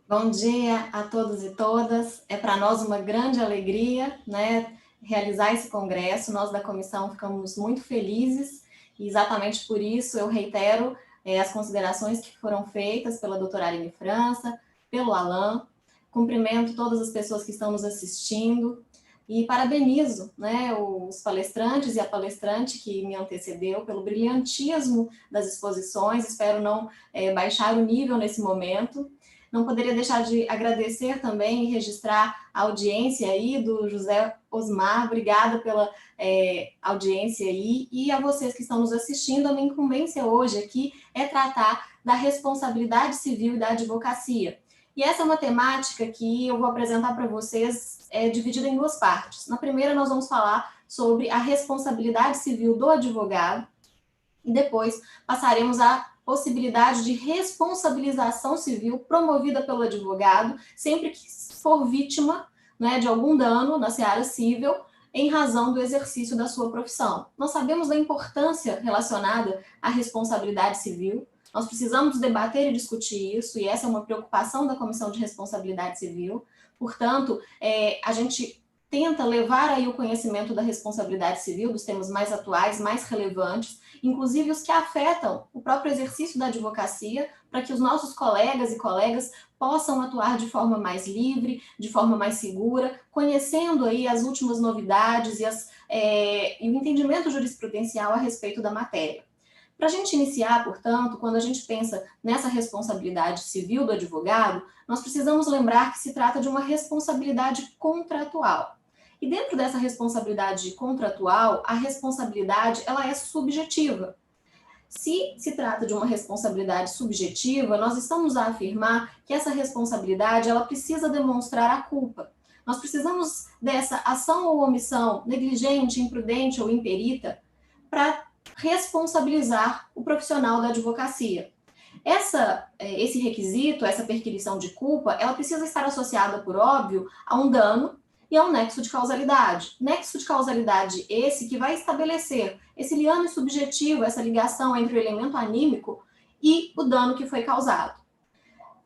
Speaker 8: Bom dia a todos e todas. É para nós uma grande alegria, né, realizar esse congresso. Nós da comissão ficamos muito felizes e exatamente por isso eu reitero as considerações que foram feitas pela doutora Aline França, pelo Alain. Cumprimento todas as pessoas que estão nos assistindo e parabenizo, né, os palestrantes e a palestrante que me antecedeu pelo brilhantismo das exposições. Espero não baixar o nível nesse momento. Não poderia deixar de agradecer também e registrar a audiência aí do José Osmar. Obrigada pela audiência aí. E a vocês que estão nos assistindo, a minha incumbência hoje aqui é tratar da responsabilidade civil e da advocacia. E essa é uma temática que eu vou apresentar para vocês dividida em duas partes. Na primeira, nós vamos falar sobre a responsabilidade civil do advogado e depois passaremos a possibilidade de responsabilização civil promovida pelo advogado sempre que for vítima, né, de algum dano na seara civil em razão do exercício da sua profissão. Nós sabemos da importância relacionada à responsabilidade civil, nós precisamos debater e discutir isso, e essa é uma preocupação da Comissão de Responsabilidade Civil. Portanto, a gente tenta levar aí o conhecimento da responsabilidade civil, dos temas mais atuais, mais relevantes, inclusive os que afetam o próprio exercício da advocacia, para que os nossos colegas e colegas possam atuar de forma mais livre, de forma mais segura, conhecendo aí as últimas novidades e o entendimento jurisprudencial a respeito da matéria. Para a gente iniciar, portanto, quando a gente pensa nessa responsabilidade civil do advogado, nós precisamos lembrar que se trata de uma responsabilidade contratual. E dentro dessa responsabilidade contratual, a responsabilidade ela é subjetiva. Se trata de uma responsabilidade subjetiva, nós estamos a afirmar que essa responsabilidade ela precisa demonstrar a culpa. Nós precisamos dessa ação ou omissão negligente, imprudente ou imperita para responsabilizar o profissional da advocacia. Esse requisito, essa perquisição de culpa, ela precisa estar associada, por óbvio, a um dano e a um nexo de causalidade. Nexo de causalidade esse que vai estabelecer esse liame subjetivo, essa ligação entre o elemento anímico e o dano que foi causado.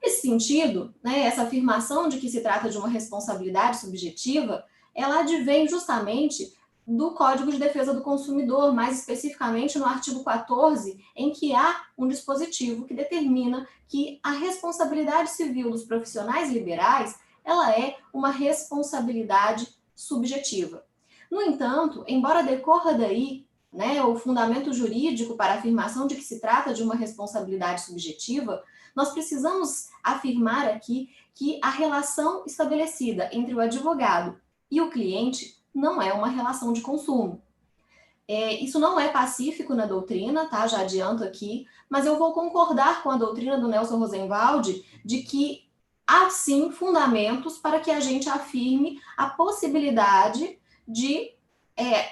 Speaker 8: Nesse sentido, né, essa afirmação de que se trata de uma responsabilidade subjetiva, ela advém justamente do Código de Defesa do Consumidor, mais especificamente no artigo 14, em que há um dispositivo que determina que a responsabilidade civil dos profissionais liberais, ela é uma responsabilidade subjetiva. No entanto, embora decorra daí, né, o fundamento jurídico para a afirmação de que se trata de uma responsabilidade subjetiva, nós precisamos afirmar aqui que a relação estabelecida entre o advogado e o cliente não é uma relação de consumo. Isso não é pacífico na doutrina, tá? Já adianto aqui, mas eu vou concordar com a doutrina do Nelson Rosenwald de que há sim fundamentos para que a gente afirme a possibilidade de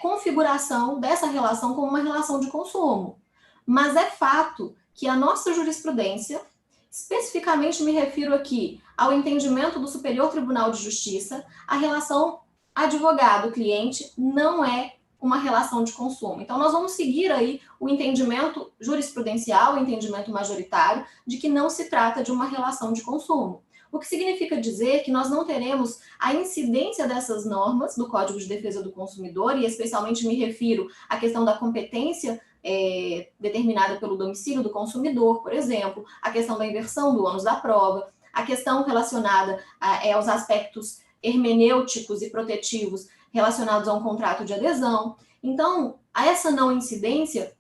Speaker 8: configuração dessa relação como uma relação de consumo. Mas é fato que a nossa jurisprudência, especificamente me refiro aqui ao entendimento do Superior Tribunal de Justiça, a relação advogado-cliente não é uma relação de consumo. Então, nós vamos seguir aí o entendimento jurisprudencial, o entendimento majoritário, de que não se trata de uma relação de consumo. O que significa dizer que nós não teremos a incidência dessas normas do Código de Defesa do Consumidor, e especialmente me refiro à questão da competência determinada pelo domicílio do consumidor, por exemplo, a questão da inversão do ônus da prova, a questão relacionada aos aspectos hermenêuticos e protetivos relacionados a um contrato de adesão. Então, essa não incidência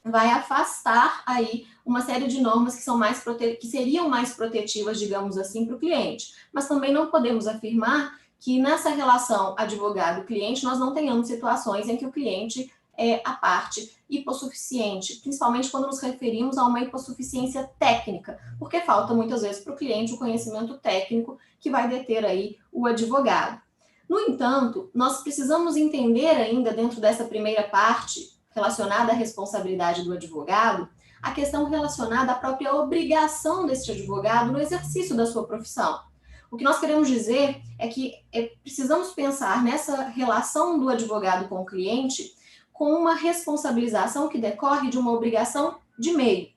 Speaker 8: vai afastar aí uma série de normas que seriam mais protetivas, digamos assim, para o cliente. Mas também não podemos afirmar que nessa relação advogado-cliente nós não tenhamos situações em que o cliente é a parte hipossuficiente, principalmente quando nos referimos a uma hipossuficiência técnica, porque falta muitas vezes para o cliente o conhecimento técnico que vai deter aí o advogado. No entanto, nós precisamos entender ainda dentro dessa primeira parte relacionada à responsabilidade do advogado, a questão relacionada à própria obrigação deste advogado no exercício da sua profissão. O que nós queremos dizer é que precisamos pensar nessa relação do advogado com o cliente com uma responsabilização que decorre de uma obrigação de meio.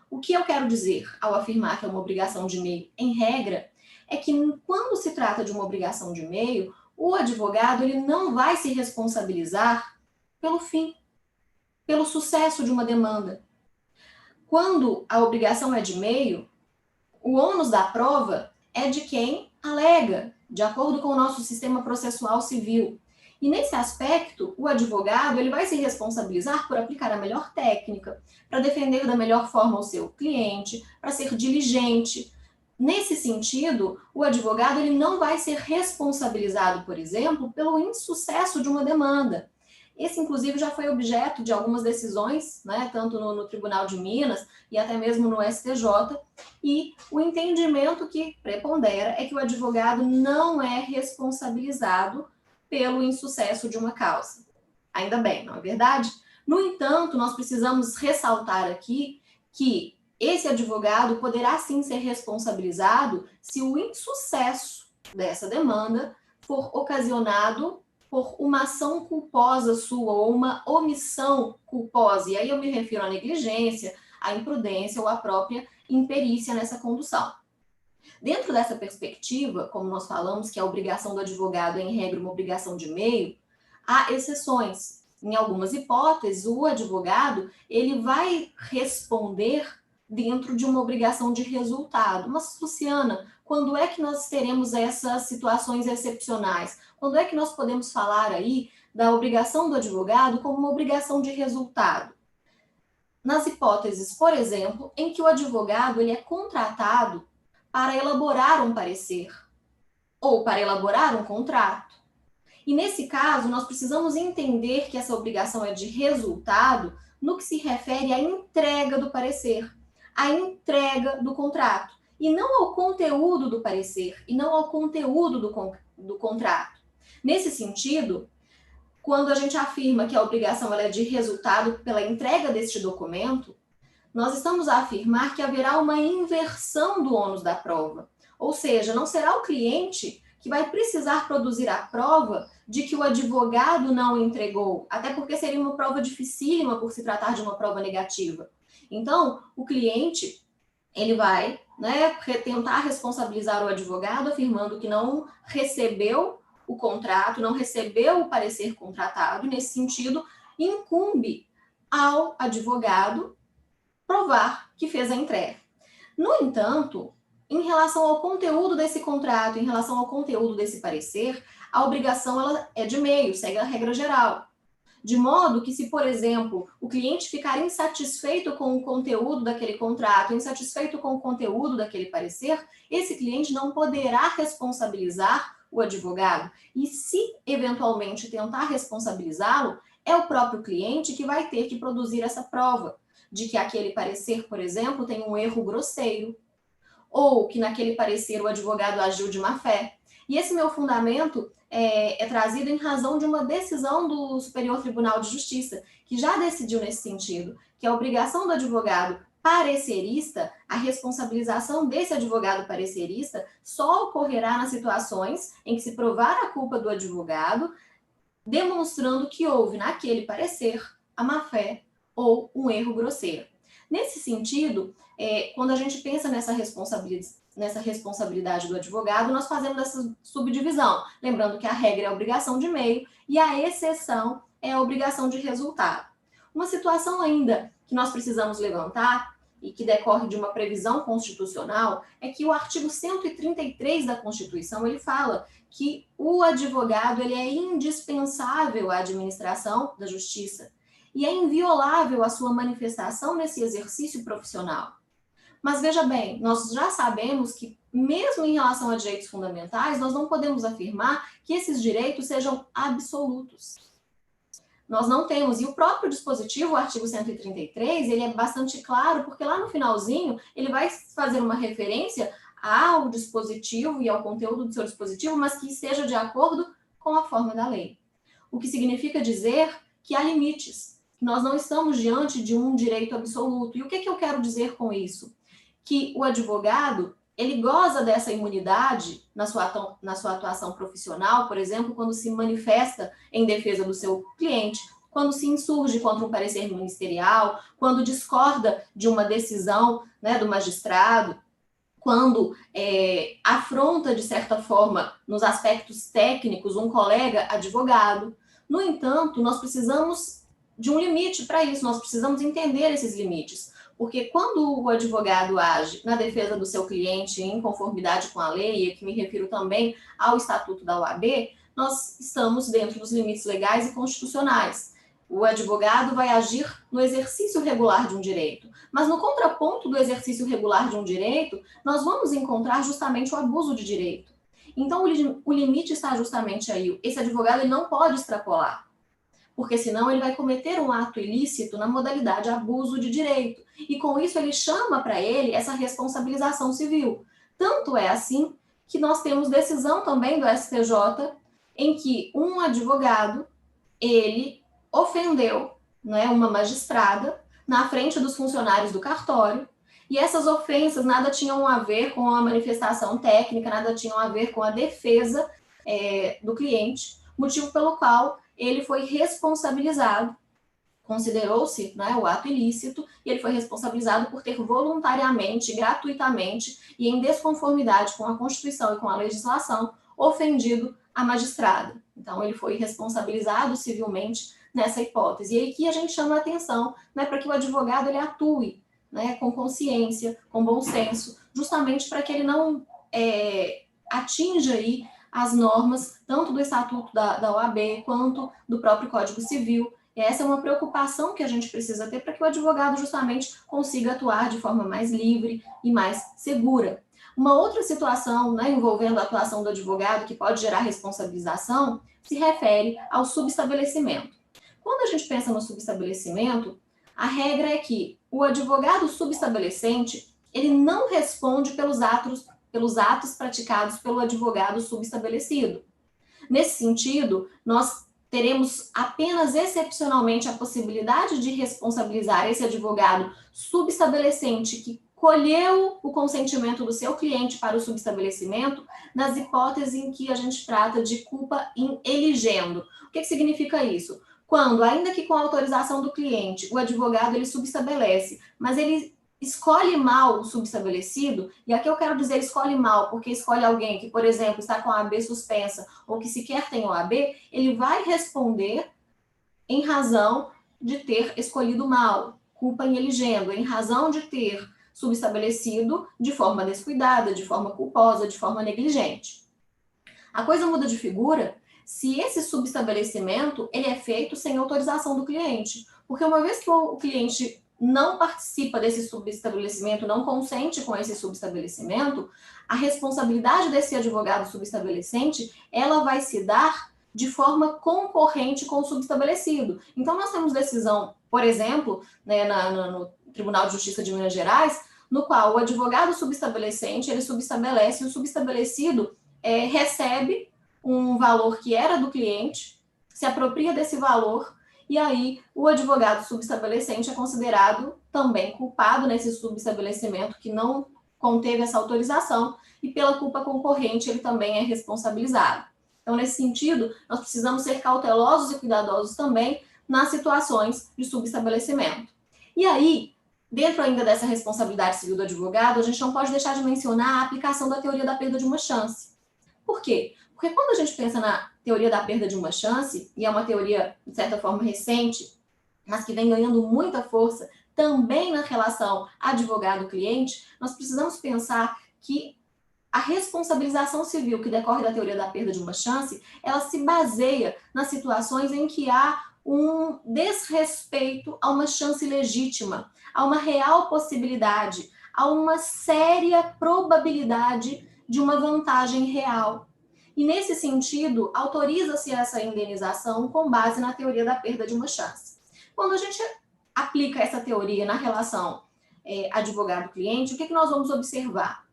Speaker 8: O que eu quero dizer ao afirmar que é uma obrigação de meio, em regra, é que quando se trata de uma obrigação de meio, o advogado ele não vai se responsabilizar pelo fim, pelo sucesso de uma demanda. Quando a obrigação é de meio, o ônus da prova é de quem alega, de acordo com o nosso sistema processual civil. E nesse aspecto, o advogado ele vai se responsabilizar por aplicar a melhor técnica, para defender da melhor forma o seu cliente, para ser diligente. Nesse sentido, o advogado ele não vai ser responsabilizado, por exemplo, pelo insucesso de uma demanda. Esse, inclusive, já foi objeto de algumas decisões, né, tanto no Tribunal de Minas e até mesmo no STJ, e o entendimento que prepondera é que o advogado não é responsabilizado pelo insucesso de uma causa. Ainda bem, não é verdade? No entanto, nós precisamos ressaltar aqui que esse advogado poderá sim ser responsabilizado se o insucesso dessa demanda for ocasionado por uma ação culposa sua ou uma omissão culposa. E aí eu me refiro à negligência, à imprudência ou à própria imperícia nessa condução. Dentro dessa perspectiva, como nós falamos que a obrigação do advogado é, em regra, uma obrigação de meio, há exceções. Em algumas hipóteses, o advogado ele vai responder dentro de uma obrigação de resultado. Mas, Luciana, quando é que nós teremos essas situações excepcionais? Quando é que nós podemos falar aí da obrigação do advogado como uma obrigação de resultado? Nas hipóteses, por exemplo, em que o advogado ele é contratado para elaborar um parecer ou para elaborar um contrato. E nesse caso, nós precisamos entender que essa obrigação é de resultado no que se refere à entrega do parecer, à entrega do contrato, e não ao conteúdo do parecer, e não ao conteúdo do contrato. Nesse sentido, quando a gente afirma que a obrigação ela é de resultado pela entrega deste documento, nós estamos a afirmar que haverá uma inversão do ônus da prova. Ou seja, não será o cliente que vai precisar produzir a prova de que o advogado não entregou, até porque seria uma prova dificílima por se tratar de uma prova negativa. Então, o cliente ele vai tentar responsabilizar o advogado afirmando que não recebeu o contrato, não recebeu o parecer contratado, e nesse sentido, incumbe ao advogado provar que fez a entrega. No entanto, em relação ao conteúdo desse contrato, em relação ao conteúdo desse parecer, a obrigação ela é de meio, segue a regra geral. De modo que, se, por exemplo, o cliente ficar insatisfeito com o conteúdo daquele contrato, insatisfeito com o conteúdo daquele parecer, esse cliente não poderá responsabilizar o advogado. E se, eventualmente, tentar responsabilizá-lo, é o próprio cliente que vai ter que produzir essa prova de que aquele parecer, por exemplo, tem um erro grosseiro, ou que naquele parecer o advogado agiu de má fé. E esse meu fundamento é trazido em razão de uma decisão do Superior Tribunal de Justiça, que já decidiu nesse sentido, que a obrigação do advogado parecerista, a responsabilização desse advogado parecerista só ocorrerá nas situações em que se provar a culpa do advogado, demonstrando que houve naquele parecer a má-fé ou um erro grosseiro. Nesse sentido, quando a gente pensa nessa responsabilidade do advogado, nós fazemos essa subdivisão, lembrando que a regra é a obrigação de meio e a exceção é a obrigação de resultado. Uma situação ainda que nós precisamos levantar e que decorre de uma previsão constitucional é que o artigo 133 da Constituição, ele fala que o advogado ele é indispensável à administração da justiça e é inviolável a sua manifestação nesse exercício profissional. Mas veja bem, nós já sabemos que, mesmo em relação a direitos fundamentais, nós não podemos afirmar que esses direitos sejam absolutos. Nós não temos, e o próprio dispositivo, o artigo 133, ele é bastante claro, porque lá no finalzinho ele vai fazer uma referência ao dispositivo e ao conteúdo do seu dispositivo, mas que esteja de acordo com a forma da lei. O que significa dizer que há limites, que nós não estamos diante de um direito absoluto. E o que eu quero dizer com isso? Que o advogado, ele goza dessa imunidade na sua atuação profissional, por exemplo, quando se manifesta em defesa do seu cliente, quando se insurge contra um parecer ministerial, quando discorda de uma decisão, né, do magistrado, quando afronta, de certa forma, nos aspectos técnicos, um colega advogado. No entanto, nós precisamos de um limite para isso, nós precisamos entender esses limites. Porque quando o advogado age na defesa do seu cliente em conformidade com a lei, e aqui me refiro também ao Estatuto da OAB, nós estamos dentro dos limites legais e constitucionais. O advogado vai agir no exercício regular de um direito. Mas no contraponto do exercício regular de um direito, nós vamos encontrar justamente o abuso de direito. Então, o limite está justamente aí. Esse advogado ele não pode extrapolar, porque senão ele vai cometer um ato ilícito na modalidade abuso de direito. E com isso ele chama para ele essa responsabilização civil. Tanto é assim que nós temos decisão também do STJ em que um advogado, ele ofendeu, né, uma magistrada na frente dos funcionários do cartório, e essas ofensas nada tinham a ver com a manifestação técnica, nada tinham a ver com a defesa do cliente, motivo pelo qual ele foi responsabilizado, considerou-se, né, o ato ilícito, e ele foi responsabilizado por ter voluntariamente, gratuitamente e em desconformidade com a Constituição e com a legislação, ofendido a magistrada. Então, ele foi responsabilizado civilmente nessa hipótese. E aqui a gente chama a atenção, né, para que o advogado ele atue, né, com consciência, com bom senso, justamente para que ele não atinja aí as normas, tanto do Estatuto da OAB, quanto do próprio Código Civil. E essa é uma preocupação que a gente precisa ter para que o advogado justamente consiga atuar de forma mais livre e mais segura. Uma outra situação, né, envolvendo a atuação do advogado que pode gerar responsabilização se refere ao subestabelecimento. Quando a gente pensa no subestabelecimento, a regra é que o advogado subestabelecente ele não responde pelos atos praticados pelo advogado subestabelecido. Nesse sentido, nós teremos apenas excepcionalmente a possibilidade de responsabilizar esse advogado subestabelecente que colheu o consentimento do seu cliente para o subestabelecimento nas hipóteses em que a gente trata de culpa in eligendo. O que significa isso? Quando, ainda que com a autorização do cliente, o advogado ele subestabelece, mas ele escolhe mal o subestabelecido, e aqui eu quero dizer escolhe mal, porque escolhe alguém que, por exemplo, está com a OAB suspensa ou que sequer tem OAB, ele vai responder em razão de ter escolhido mal, culpa in eligendo, em razão de ter subestabelecido de forma descuidada, de forma culposa, de forma negligente. A coisa muda de figura se esse subestabelecimento ele é feito sem autorização do cliente, porque uma vez que o cliente não participa desse subestabelecimento, não consente com esse subestabelecimento, a responsabilidade desse advogado subestabelecente, ela vai se dar de forma concorrente com o subestabelecido. Então, nós temos decisão, por exemplo, né, no Tribunal de Justiça de Minas Gerais, no qual o advogado subestabelecente, ele subestabelece, e o subestabelecido recebe um valor que era do cliente, se apropria desse valor, e aí o advogado subestabelecente é considerado também culpado nesse subestabelecimento que não conteve essa autorização, e pela culpa concorrente ele também é responsabilizado. Então, nesse sentido, nós precisamos ser cautelosos e cuidadosos também nas situações de subestabelecimento. E aí, dentro ainda dessa responsabilidade civil do advogado, a gente não pode deixar de mencionar a aplicação da teoria da perda de uma chance. Por quê? Porque quando a gente pensa na teoria da perda de uma chance, e é uma teoria, de certa forma, recente, mas que vem ganhando muita força também na relação advogado-cliente, nós precisamos pensar que a responsabilização civil que decorre da teoria da perda de uma chance, ela se baseia nas situações em que há um desrespeito a uma chance legítima, a uma real possibilidade, a uma séria probabilidade de uma vantagem real. E, nesse sentido, autoriza-se essa indenização com base na teoria da perda de uma chance. Quando a gente aplica essa teoria na relação advogado-cliente, o que nós vamos observar?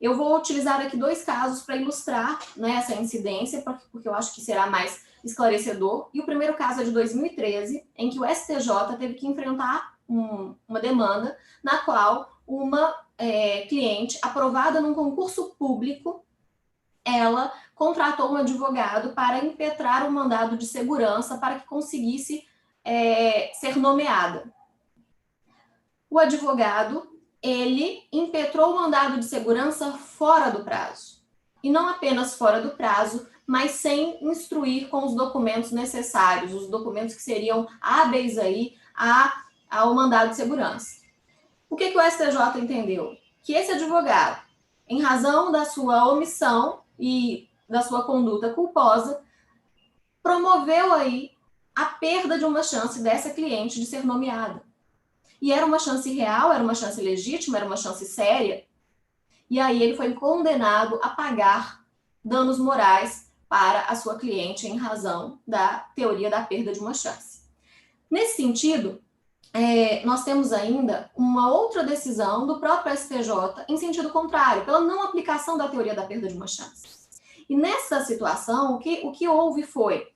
Speaker 8: Eu vou utilizar aqui 2 casos para ilustrar, né, essa incidência, porque eu acho que será mais esclarecedor. E o primeiro caso é de 2013, em que o STJ teve que enfrentar uma demanda na qual uma cliente aprovada num concurso público, ela contratou um advogado para impetrar um mandado de segurança para que conseguisse ser nomeada. O advogado, ele impetrou o mandado de segurança fora do prazo. E não apenas fora do prazo, mas sem instruir com os documentos necessários, os documentos que seriam hábeis aí ao mandado de segurança. O que o STJ entendeu? Que esse advogado, em razão da sua omissão e da sua conduta culposa, promoveu aí a perda de uma chance dessa cliente de ser nomeada. E era uma chance real, era uma chance legítima, era uma chance séria. E aí ele foi condenado a pagar danos morais para a sua cliente em razão da teoria da perda de uma chance. Nesse sentido, nós temos ainda uma outra decisão do próprio STJ em sentido contrário, pela não aplicação da teoria da perda de uma chance. E nessa situação, o que houve foi,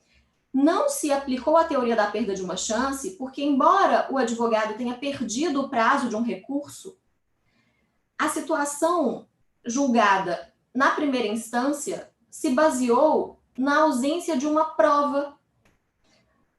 Speaker 8: não se aplicou a teoria da perda de uma chance, porque embora o advogado tenha perdido o prazo de um recurso, a situação julgada na primeira instância se baseou na ausência de uma prova.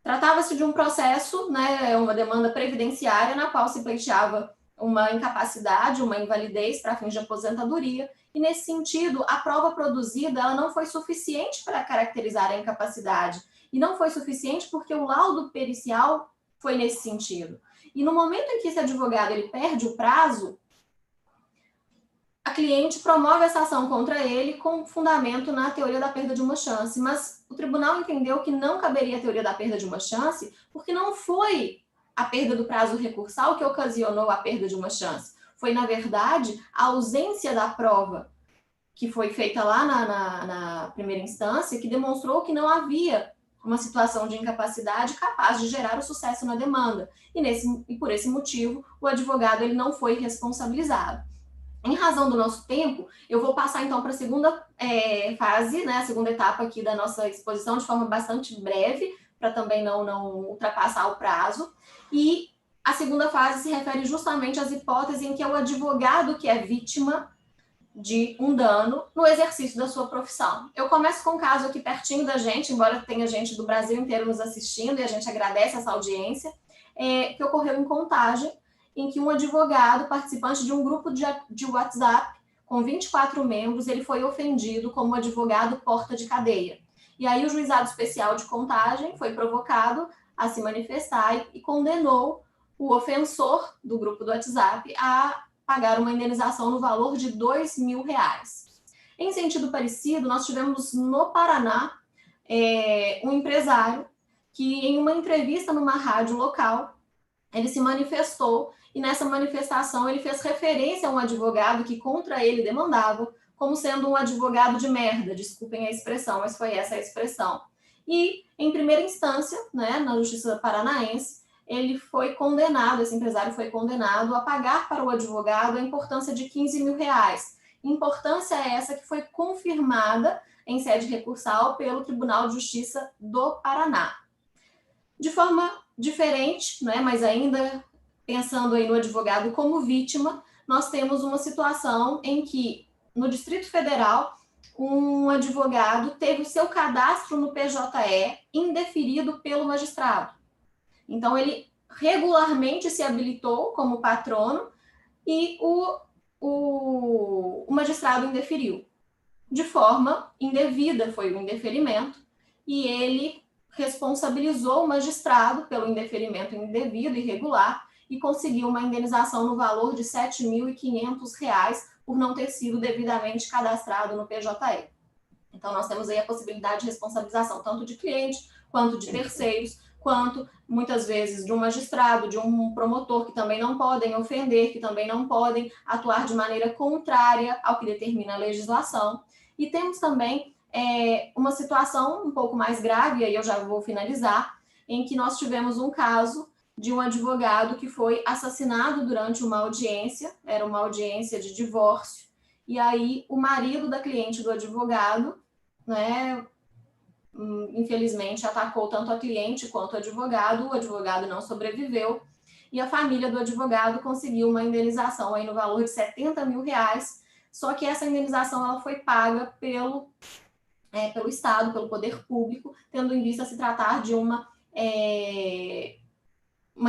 Speaker 8: Tratava-se de um processo, né, uma demanda previdenciária, na qual se pleiteava uma incapacidade, uma invalidez para fins de aposentadoria, e nesse sentido, a prova produzida ela não foi suficiente para caracterizar a incapacidade, e não foi suficiente porque o laudo pericial foi nesse sentido. E no momento em que esse advogado ele perde o prazo, a cliente promove essa ação contra ele com fundamento na teoria da perda de uma chance, mas o tribunal entendeu que não caberia a teoria da perda de uma chance, porque não foi a perda do prazo recursal que ocasionou a perda de uma chance. Foi, na verdade, a ausência da prova que foi feita lá na primeira instância, que demonstrou que não havia uma situação de incapacidade capaz de gerar o sucesso na demanda. E por esse motivo, o advogado ele não foi responsabilizado. Em razão do nosso tempo, eu vou passar então para a segunda fase, né, a segunda etapa aqui da nossa exposição, de forma bastante breve, para também não ultrapassar o prazo. E a segunda fase se refere justamente às hipóteses em que é o advogado que é vítima de um dano no exercício da sua profissão. Eu começo com um caso aqui pertinho da gente, embora tenha gente do Brasil inteiro nos assistindo, e a gente agradece essa audiência, que ocorreu em Contagem, em que um advogado, participante de um grupo de WhatsApp, com 24 membros, ele foi ofendido como advogado porta de cadeia. E aí o Juizado Especial de Contagem foi provocado a se manifestar e condenou o ofensor do grupo do WhatsApp a pagar uma indenização no valor de R$2.000. Em sentido parecido, nós tivemos no Paraná um empresário que, em uma entrevista numa rádio local, ele se manifestou e nessa manifestação ele fez referência a um advogado que contra ele demandava como sendo um advogado de merda, desculpem a expressão, mas foi essa a expressão. E, em primeira instância, né, na Justiça Paranaense, ele foi condenado, esse empresário foi condenado a pagar para o advogado a importância de R$15 mil. Importância essa que foi confirmada em sede recursal pelo Tribunal de Justiça do Paraná. De forma diferente, né, mas ainda pensando aí no advogado como vítima, nós temos uma situação em que, no Distrito Federal, um advogado teve o seu cadastro no PJE indeferido pelo magistrado. Então, ele regularmente se habilitou como patrono e o magistrado indeferiu. De forma indevida foi o indeferimento e ele responsabilizou o magistrado pelo indeferimento indevido e irregular e conseguiu uma indenização no valor de R$ 7.500 por não ter sido devidamente cadastrado no PJE. Então, nós temos aí a possibilidade de responsabilização tanto de cliente quanto de terceiros, quanto, muitas vezes, de um magistrado, de um promotor, que também não podem ofender, que também não podem atuar de maneira contrária ao que determina a legislação. E temos também uma situação um pouco mais grave, e aí eu já vou finalizar, em que nós tivemos um caso de um advogado que foi assassinado durante uma audiência, era uma audiência de divórcio, e aí o marido da cliente do advogado, né, infelizmente, atacou tanto a cliente quanto o advogado não sobreviveu, e a família do advogado conseguiu uma indenização aí no valor de R$ 70 mil, só que essa indenização ela foi paga pelo Estado, pelo poder público, tendo em vista se tratar de uma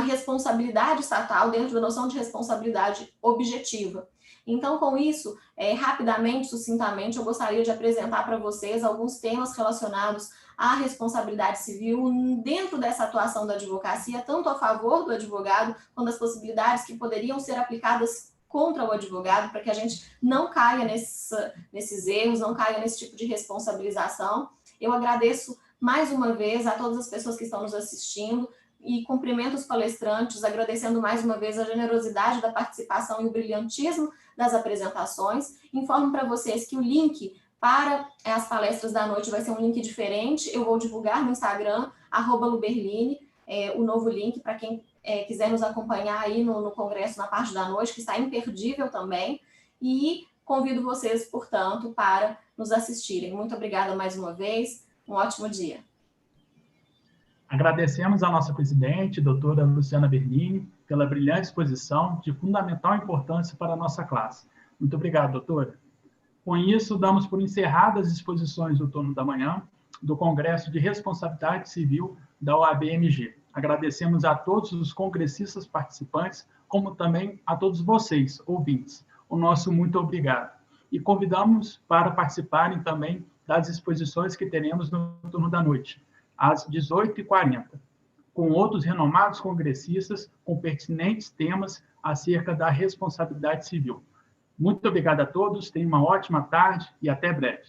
Speaker 8: responsabilidade estatal dentro da noção de responsabilidade objetiva. Então, com isso, rapidamente, sucintamente, eu gostaria de apresentar para vocês alguns temas relacionados à responsabilidade civil dentro dessa atuação da advocacia, tanto a favor do advogado, quanto as possibilidades que poderiam ser aplicadas contra o advogado, para que a gente não caia nesses erros, não caia nesse tipo de responsabilização. Eu agradeço mais uma vez a todas as pessoas que estão nos assistindo, e cumprimento os palestrantes, agradecendo mais uma vez a generosidade da participação e o brilhantismo das apresentações. Informo para vocês que o link para as palestras da noite vai ser um link diferente, eu vou divulgar no Instagram, @luberline, o novo link para quem quiser nos acompanhar aí no congresso na parte da noite, que está imperdível também, e convido vocês, portanto, para nos assistirem. Muito obrigada mais uma vez, um ótimo dia.
Speaker 3: Agradecemos à nossa presidente, doutora Luciana Bernini, pela brilhante exposição de fundamental importância para a nossa classe. Muito obrigado, doutora. Com isso, damos por encerradas as exposições do turno da manhã do Congresso de Responsabilidade Civil da OAB-MG. Agradecemos a todos os congressistas participantes, como também a todos vocês, ouvintes. O nosso muito obrigado. E convidamos para participarem também das exposições que teremos no turno da noite, às 18h40, com outros renomados congressistas com pertinentes temas acerca da responsabilidade civil. Muito obrigado a todos, tenham uma ótima tarde e até breve.